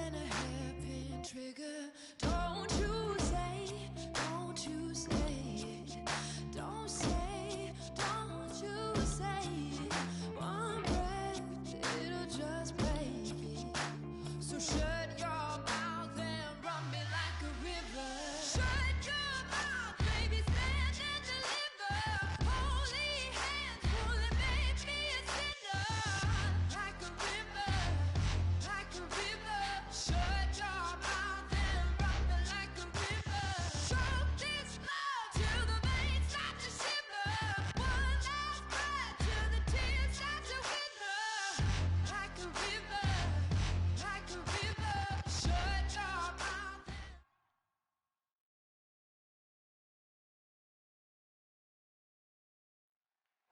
than a hairpin trigger. Don't you say, don't you say it. Don't say, don't you say it. One breath, it'll just break. So shut your mouth and run me like a river. Shut your mouth, baby, stand and deliver. Holy hands, pulling, make me a sinner. Like a river, like a river. Shut your mouth and run me like a river. Choke this love till the veins start to shiver. One last breath till the tears start to wither. Like a river, like a river. Shut your mouth.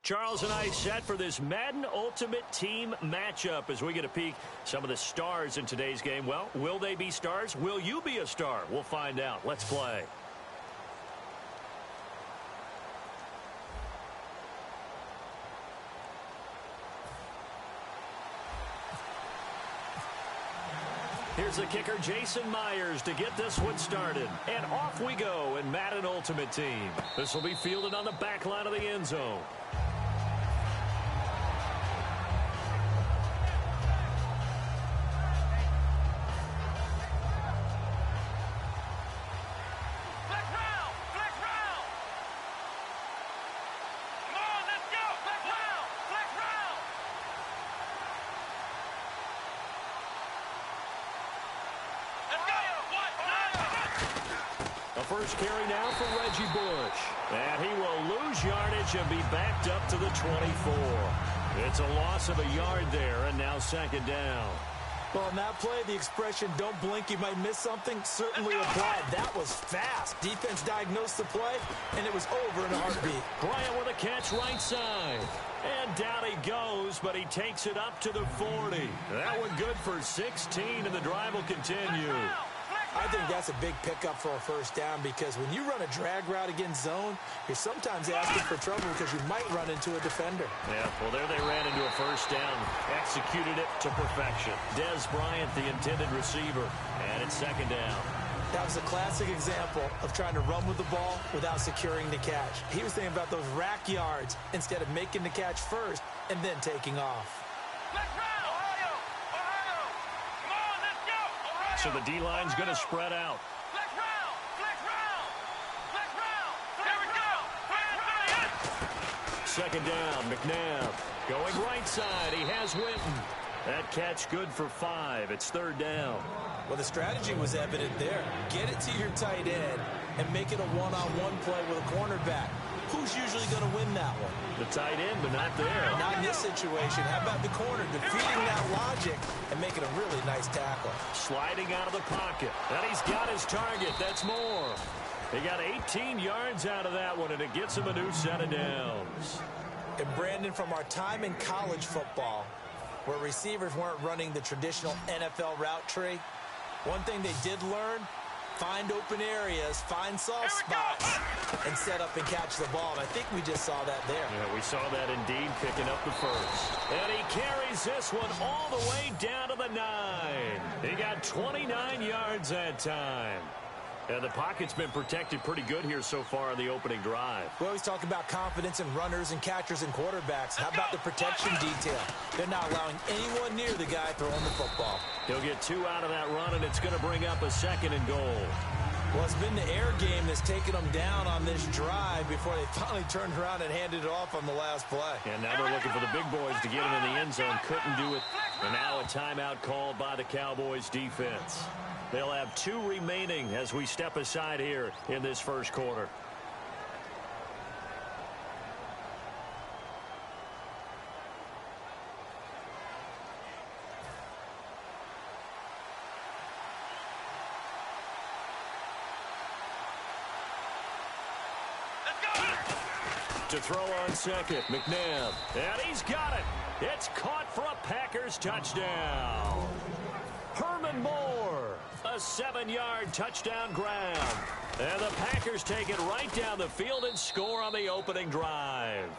Charles and I set for this Madden Ultimate Team matchup as we get a peek some of the stars in today's game. Well, will they be stars? Will you be a star? We'll find out. Let's play. Here's the kicker, Jason Myers, to get this one started. And off we go in Madden Ultimate Team. This will be fielded on the back line of the end zone. Flex round! Flex round! Come on, let's go! Flex round! Flex round! Let's go! A first carry now for Reggie Bush. And he will lose yardage and be backed up to the 24. It's a loss of a yard there, and now second down. Well, in that play, the expression, don't blink, you might miss something, certainly applied. That was fast. Defense diagnosed the play, and it was over in a heartbeat. Bryant with a catch right side. And down he goes, but he takes it up to the 40. That one good for 16, and the drive will continue. I think that's a big pickup for a first down because when you run a drag route against zone, you're sometimes asking for trouble because you might run into a defender. Yeah, well, there they ran into a first down. Executed it to perfection. Dez Bryant, the intended receiver, and it's second down. That was a classic example of trying to run with the ball without securing the catch. He was thinking about those rack yards instead of making the catch first and then taking off. So the D-line's going to spread out. Flex round! Flex round! Flex round! Here we go! Flex! Second down, McNabb. Going right side, he has Winton. That catch good for 5. It's third down. Well, the strategy was evident there. Get it to your tight end and make it a one-on-one play with a cornerback. Who's usually going to win that one? The tight end, but not there. Not in this situation. How about the corner defeating that logic and making a really nice tackle? Sliding out of the pocket. And he's got his target. That's more. He got 18 yards out of that one, and it gets him a new set of downs. And Brandon, from our time in college football, where receivers weren't running the traditional NFL route tree, one thing they did learn, find open areas, find soft spots, and set up and catch the ball. And I think we just saw that there. Yeah, we saw that indeed, picking up the first. And he carries this one all the way down to the 9. He got 29 yards that time. And the pocket's been protected pretty good here so far on the opening drive. We always talk about confidence in runners and catchers and quarterbacks. How about the protection detail? They're not allowing anyone near the guy throwing the football. He'll get 2 out of that run, and it's going to bring up a second and goal. Well, it's been the air game that's taken them down on this drive before they finally turned around and handed it off on the last play. And now they're looking for the big boys to get him in the end zone. Couldn't do it. And now a timeout called by the Cowboys defense. They'll have 2 remaining as we step aside here in this first quarter. To throw on second, McNabb. And he's got it. It's caught for a Packers touchdown. Herman Moore, a 7-yard touchdown grab. And the Packers take it right down the field and score on the opening drive.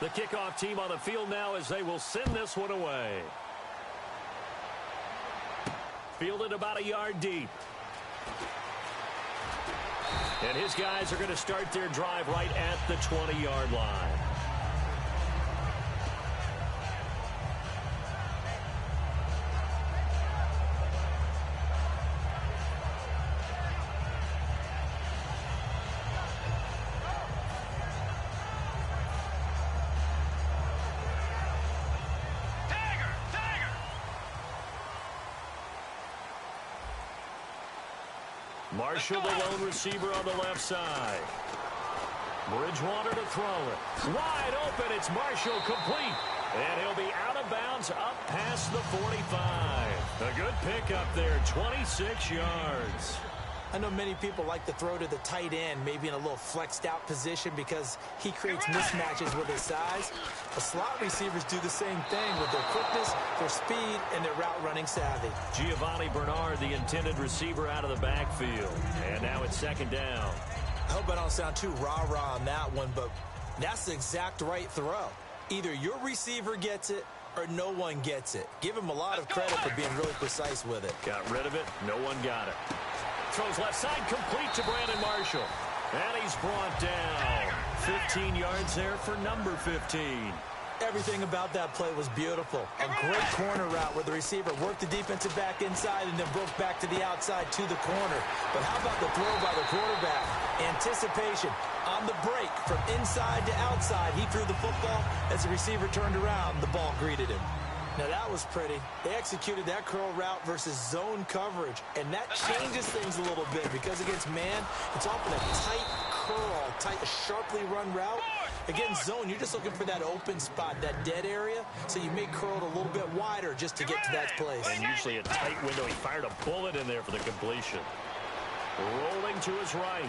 The kickoff team on the field now as they will send this one away. Fielded about a yard deep. And his guys are going to start their drive right at the 20-yard line. Marshall, the lone receiver on the left side. Bridgewater to throw it. Wide open. It's Marshall, complete. And he'll be out of bounds up past the 45. A good pickup there, 26 yards. I know many people like to throw to the tight end, maybe in a little flexed out position because he creates mismatches with his size. The slot receivers do the same thing with their quickness, their speed, and their route running savvy. Giovanni Bernard, the intended receiver, out of the backfield. And now it's second down. I hope I don't sound too rah-rah on that one, but that's the exact right throw. Either your receiver gets it or no one gets it. Give him a lot of credit for being really precise with it. Got rid of it. No one got it. Throws left side, complete to Brandon Marshall. And he's brought down. 15 yards there for number 15. Everything about that play was beautiful. A great corner route where the receiver worked the defensive back inside and then broke back to the outside to the corner. But how about the throw by the quarterback? Anticipation on the break from inside to outside. He threw the football. As the receiver turned around, the ball greeted him. Now, that was pretty. They executed that curl route versus zone coverage, and that changes things a little bit because against man, it's often a tight curl, a sharply run route. Against zone, you're just looking for that open spot, that dead area, so you may curl it a little bit wider just to get to that place. And usually a tight window. He fired a bullet in there for the completion. Rolling to his right.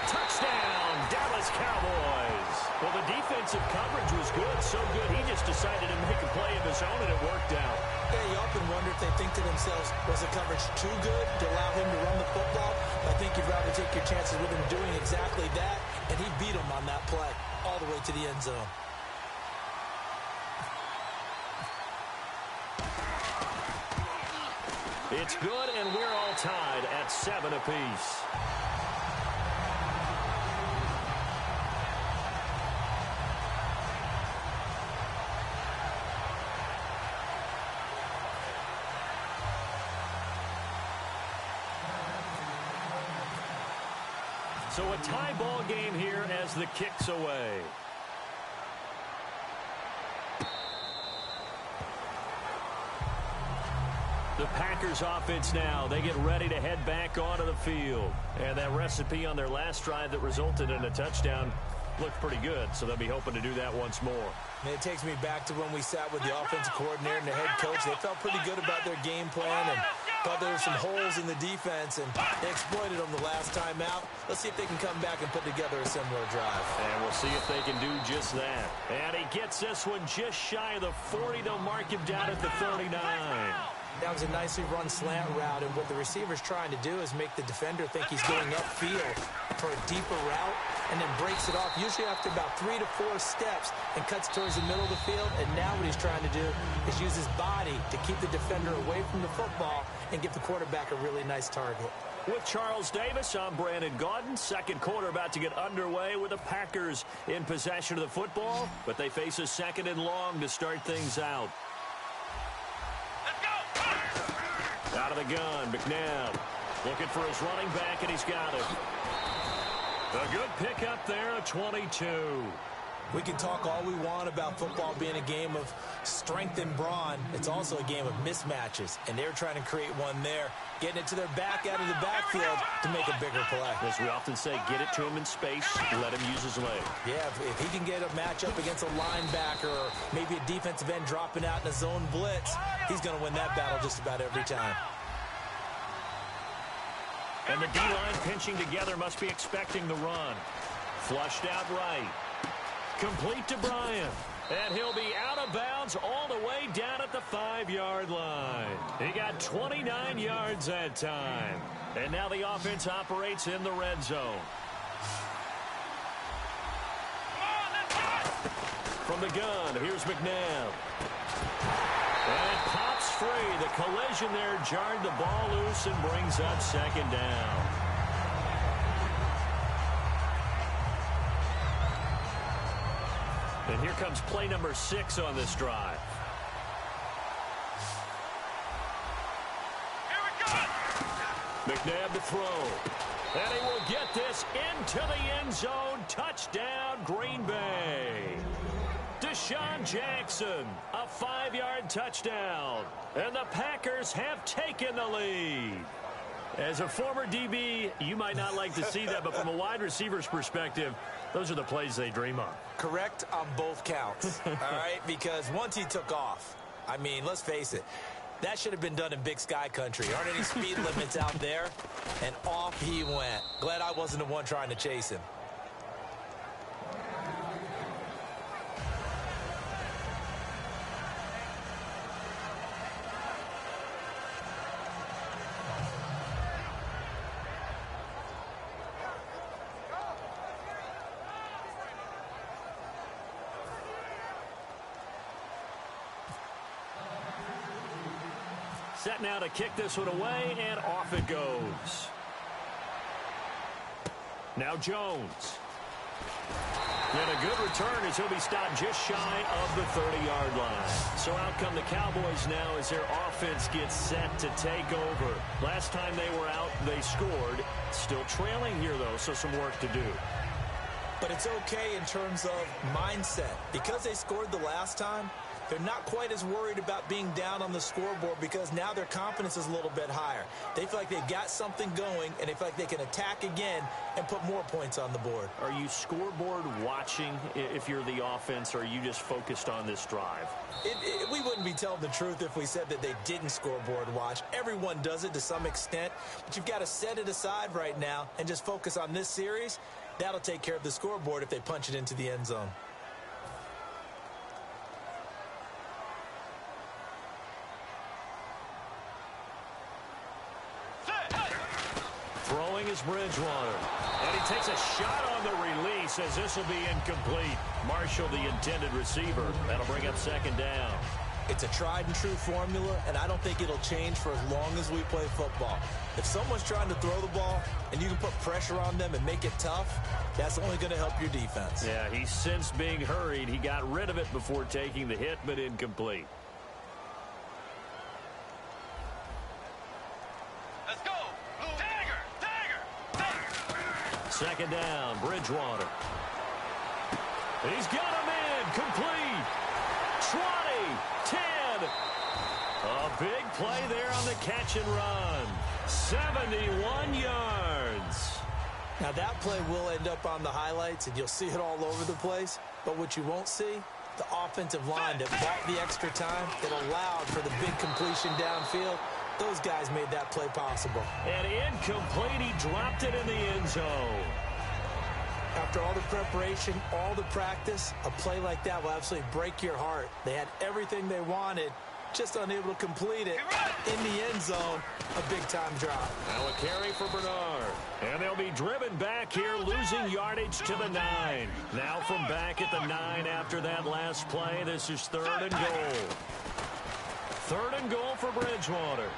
Touchdown, Dallas Cowboys. Well, the defensive coverage was good, so good he just decided to make a play of his own, and it worked out. Yeah, you often wonder if they think to themselves, was the coverage too good to allow him to run the football? I think you'd rather take your chances with him doing exactly that, and he beat him on that play all the way to the end zone. It's good, and we're all tied at 7 apiece. So a tie ball game here as the kick's away. The Packers offense now. They get ready to head back onto the field. And that recipe on their last drive that resulted in a touchdown looked pretty good, so they'll be hoping to do that once more. And it takes me back to when we sat with the offensive coordinator and the head coach. They felt pretty good about their game plan and thought there were some holes in the defense, and they exploited them the last time out. Let's see if they can come back and put together a similar drive. And we'll see if they can do just that. And he gets this one just shy of the 40. They'll mark him down at the 39. That was a nicely run slant route, and what the receiver's trying to do is make the defender think he's going upfield for a deeper route and then breaks it off, usually after about 3 to 4 steps, and cuts towards the middle of the field. And now what he's trying to do is use his body to keep the defender away from the football and give the quarterback a really nice target. With Charles Davis, I'm Brandon Gaudin. Second quarter about to get underway with the Packers in possession of the football, but they face a second and long to start things out. Out of the gun, McNabb looking for his running back, and he's got it. A good pickup there, a 22. We can talk all we want about football being a game of strength and brawn. It's also a game of mismatches, and they're trying to create one there, getting it to their back out of the backfield to make a bigger play. As we often say, get it to him in space, let him use his leg. Yeah, if he can get a matchup against a linebacker or maybe a defensive end dropping out in a zone blitz, he's going to win that battle just about every time. And the D-line pinching together must be expecting the run. Flushed out right. Complete to Bryant. And he'll be out of bounds all the way down at the 5-yard line. He got 29 yards that time. And now the offense operates in the red zone. from the gun. Here's McNabb. And it pops free. The collision there jarred the ball loose and brings up second down. And here comes play number 6 on this drive. Here we go. McNabb to throw. And he will get this into the end zone. Touchdown, Green Bay. Deshaun Jackson, a 5-yard touchdown. And the Packers have taken the lead. As a former DB, you might not like to see that, but from a wide receiver's perspective, those are the plays they dream of. Correct on both counts, all right? Because once he took off, I mean, let's face it, that should have been done in Big Sky country. Aren't any speed limits out there? And off he went. Glad I wasn't the one trying to chase him. Set now to kick this one away, and off it goes. Now Jones. And a good return as he'll be stopped just shy of the 30-yard line. So out come the Cowboys now as their offense gets set to take over. Last time they were out, they scored. Still trailing here, though, so some work to do. But it's okay in terms of mindset. Because they scored the last time, they're not quite as worried about being down on the scoreboard because now their confidence is a little bit higher. They feel like they've got something going, and they feel like they can attack again and put more points on the board. Are you scoreboard watching if you're the offense, or are you just focused on this drive? We wouldn't be telling the truth if we said that they didn't scoreboard watch. Everyone does it to some extent, but you've got to set it aside right now and just focus on this series. That'll take care of the scoreboard if they punch it into the end zone. Throwing is Bridgewater. And he takes a shot on the release as this will be incomplete. Marshall, the intended receiver. That'll bring up second down. It's a tried and true formula, and I don't think it'll change for as long as we play football. If someone's trying to throw the ball and you can put pressure on them and make it tough, that's only going to help your defense. Yeah, he sensed being hurried. He got rid of it before taking the hit, but incomplete. Let's go. Dagger. Second down, Bridgewater. He's got him in. Complete. 20, 10. A big play there on the catch and run. 71 yards. Now that play will end up on the highlights, and you'll see it all over the place. But what you won't see, the offensive line that bought the extra time, that allowed for the big completion downfield. Those guys made that play possible. And incomplete. He dropped it in the end zone. After all the preparation, all the practice, a play like that will absolutely break your heart. They had everything they wanted, just unable to complete it. In the end zone, a big-time drop. Now a carry for Bernard. And they'll be driven back here, losing yardage to the 9. Now from back at the 9 after that last play, this is 3rd and goal. 3rd and goal for Bridgewater.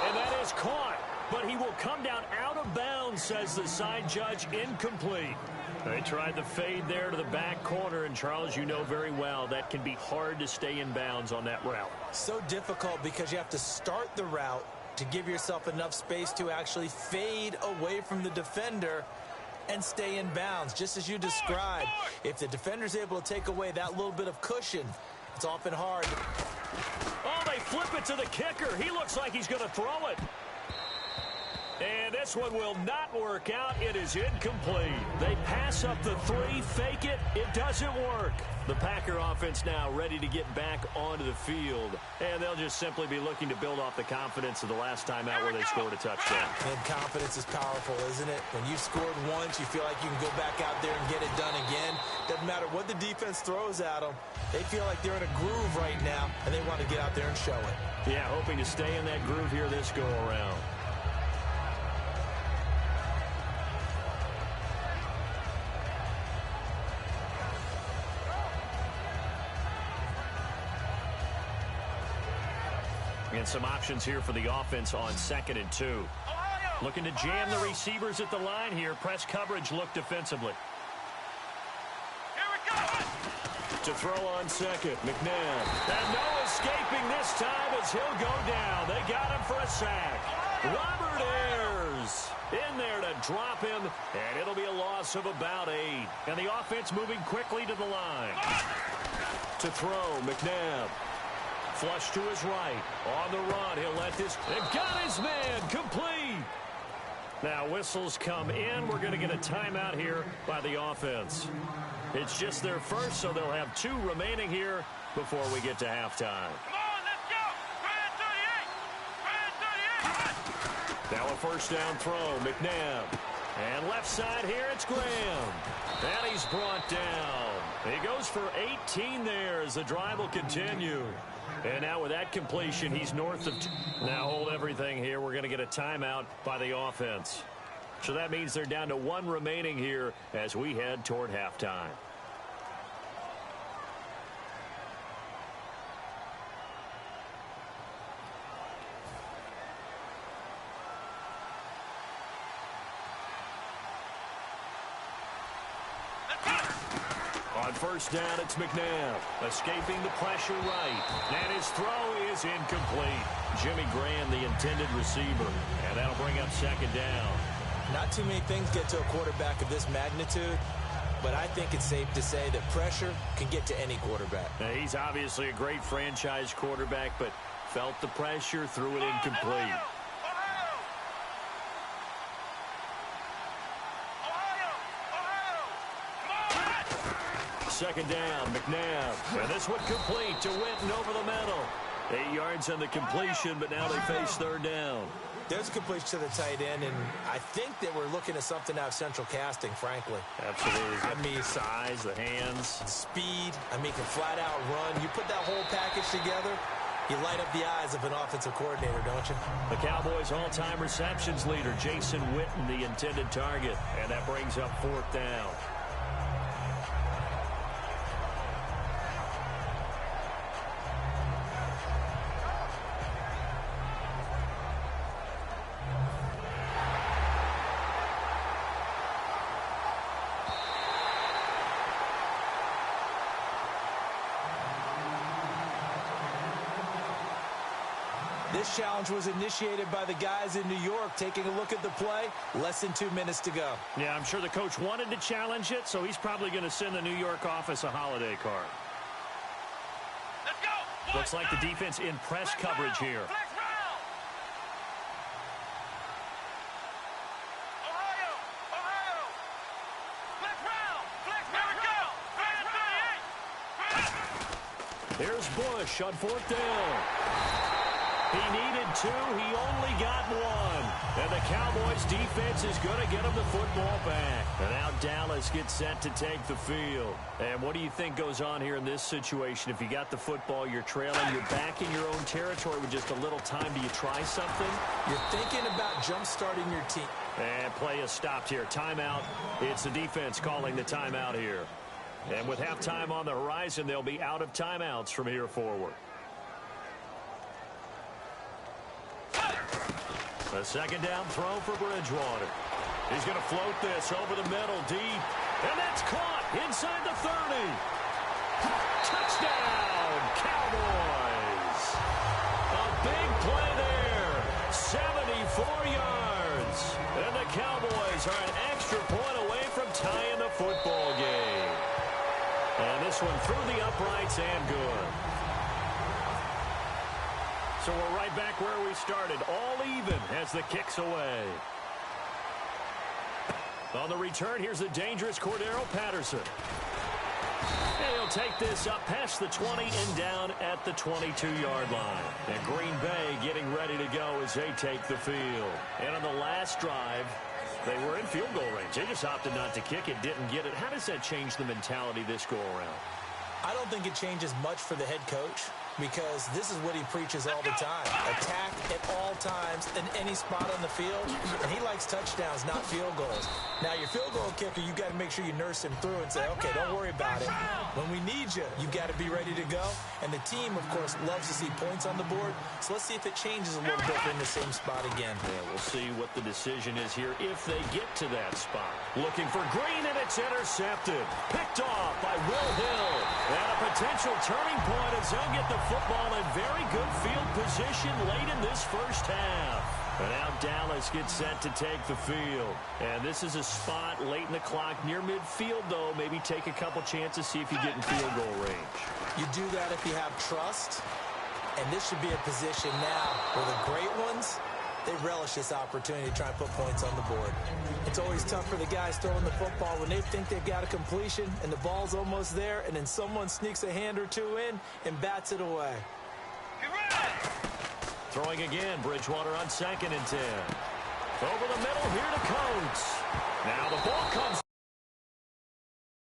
And that is caught. But he will come down out of bounds, says the side judge. Incomplete. They tried the fade there to the back corner, and Charles, you know very well that can be hard to stay in bounds on that route. So difficult because you have to start the route to give yourself enough space to actually fade away from the defender and stay in bounds, just as you described. If the defender's able to take away that little bit of cushion, it's often hard. Oh, they flip it to the kicker. He looks like he's going to throw it. And this one will not work out. It is incomplete. They pass up the 3, fake it. It doesn't work. The Packer offense now ready to get back onto the field. And they'll just simply be looking to build off the confidence of the last time out where they scored a touchdown. And confidence is powerful, isn't it? When you've scored once, you feel like you can go back out there and get it done again. Doesn't matter what the defense throws at them. They feel like they're in a groove right now, and they want to get out there and show it. Yeah, hoping to stay in that groove here this go-around. And some options here for the offense on 2nd and 2. Looking to jam the receivers at the line here. Press coverage look defensively. Here we go. To throw on 2nd, McNabb. And no escaping this time as he'll go down. They got him for a sack. Robert Ayers in there to drop him, and it'll be a loss of about 8. And the offense moving quickly to the line. To throw, McNabb. Flush to his right. On the run, he'll let this. And got his man complete. Now whistles come in. We're going to get a timeout here by the offense. It's just their first, so they'll have 2 remaining here before we get to halftime. Come on, let's go. 38. Now a first down throw, McNabb. And left side here, it's Graham. And he's brought down. He goes for 18 there as the drive will continue. And now with that completion, he's north of 2. Now hold everything here. We're going to get a timeout by the offense. So that means they're down to 1 remaining here as we head toward halftime. On first down, it's McNabb. Escaping the pressure right. And his throw is incomplete. Jimmy Graham, the intended receiver. And that'll bring up 2nd down. Not too many things get to a quarterback of this magnitude, but I think it's safe to say that pressure can get to any quarterback. Now, he's obviously a great franchise quarterback, but felt the pressure, threw it incomplete. Second down, McNabb. And this one complete to Winton over the middle. 8 yards on the completion, but now they face 3rd down. There's a completion to the tight end, and I think that we're looking at something out of central casting, frankly. Absolutely. I mean, size, the hands. Speed. I mean, can flat out run. You put that whole package together, you light up the eyes of an offensive coordinator, don't you? The Cowboys' all-time receptions leader, Jason Witten, the intended target. And that brings up 4th down. This challenge was initiated by the guys in New York. Taking a look at the play, less than 2 minutes to go. Yeah, I'm sure the coach wanted to challenge it, so he's probably going to send the New York office a holiday card. Let's go. Looks like the defense in press coverage here. Flex round. Ohio. Flex round. Flex. Here we go. Here's Bush on 4th down. He needed 2. He only got 1. And the Cowboys defense is going to get him the football back. And now Dallas gets set to take the field. And what do you think goes on here in this situation? If you got the football, you're trailing, you're back in your own territory with just a little time. Do you try something? You're thinking about jump-starting your team. And play is stopped here. Timeout. It's the defense calling the timeout here. And with halftime on the horizon, they'll be out of timeouts from here forward. A 2nd down throw for Bridgewater. He's going to float this over the middle deep. And that's caught inside the 30. Touchdown, Cowboys. A big play there. 74 yards. And the Cowboys are an extra point away from tying the football game. And this one through the uprights and good. So we're right back where we started, all even as the kick's away. On the return, here's the dangerous Cordero Patterson. And he'll take this up past the 20 and down at the 22-yard line. And Green Bay getting ready to go as they take the field. And on the last drive, they were in field goal range. They just opted not to kick it, didn't get it. How does that change the mentality this go-around? I don't think it changes much for the head coach. because this is what he preaches all the time. Attack at all times in any spot on the field, and he likes touchdowns, not field goals. Now, your field goal kicker, you got to make sure you nurse him through and say, okay, don't worry about it. When we need you, you got to be ready to go. And the team, of course, loves to see points on the board, so let's see if it changes a little bit in the same spot again. Yeah, we'll see what the decision is here if they get to that spot. Looking for Green, and it's intercepted. Picked off by Will Hill. And a potential turning point as they'll get the football in very good field position late in this first half. And now Dallas gets set to take the field. And this is a spot late in the clock near midfield, though. Maybe take a couple chances, see if you get in field goal range. You do that if you have trust. And this should be a position now where the great ones, they relish this opportunity to try and put points on the board. It's always tough for the guys throwing the football when they think they've got a completion and the ball's almost there, and then someone sneaks a hand or two in and bats it away. Throwing again, Bridgewater on 2nd and 10. Over the middle, here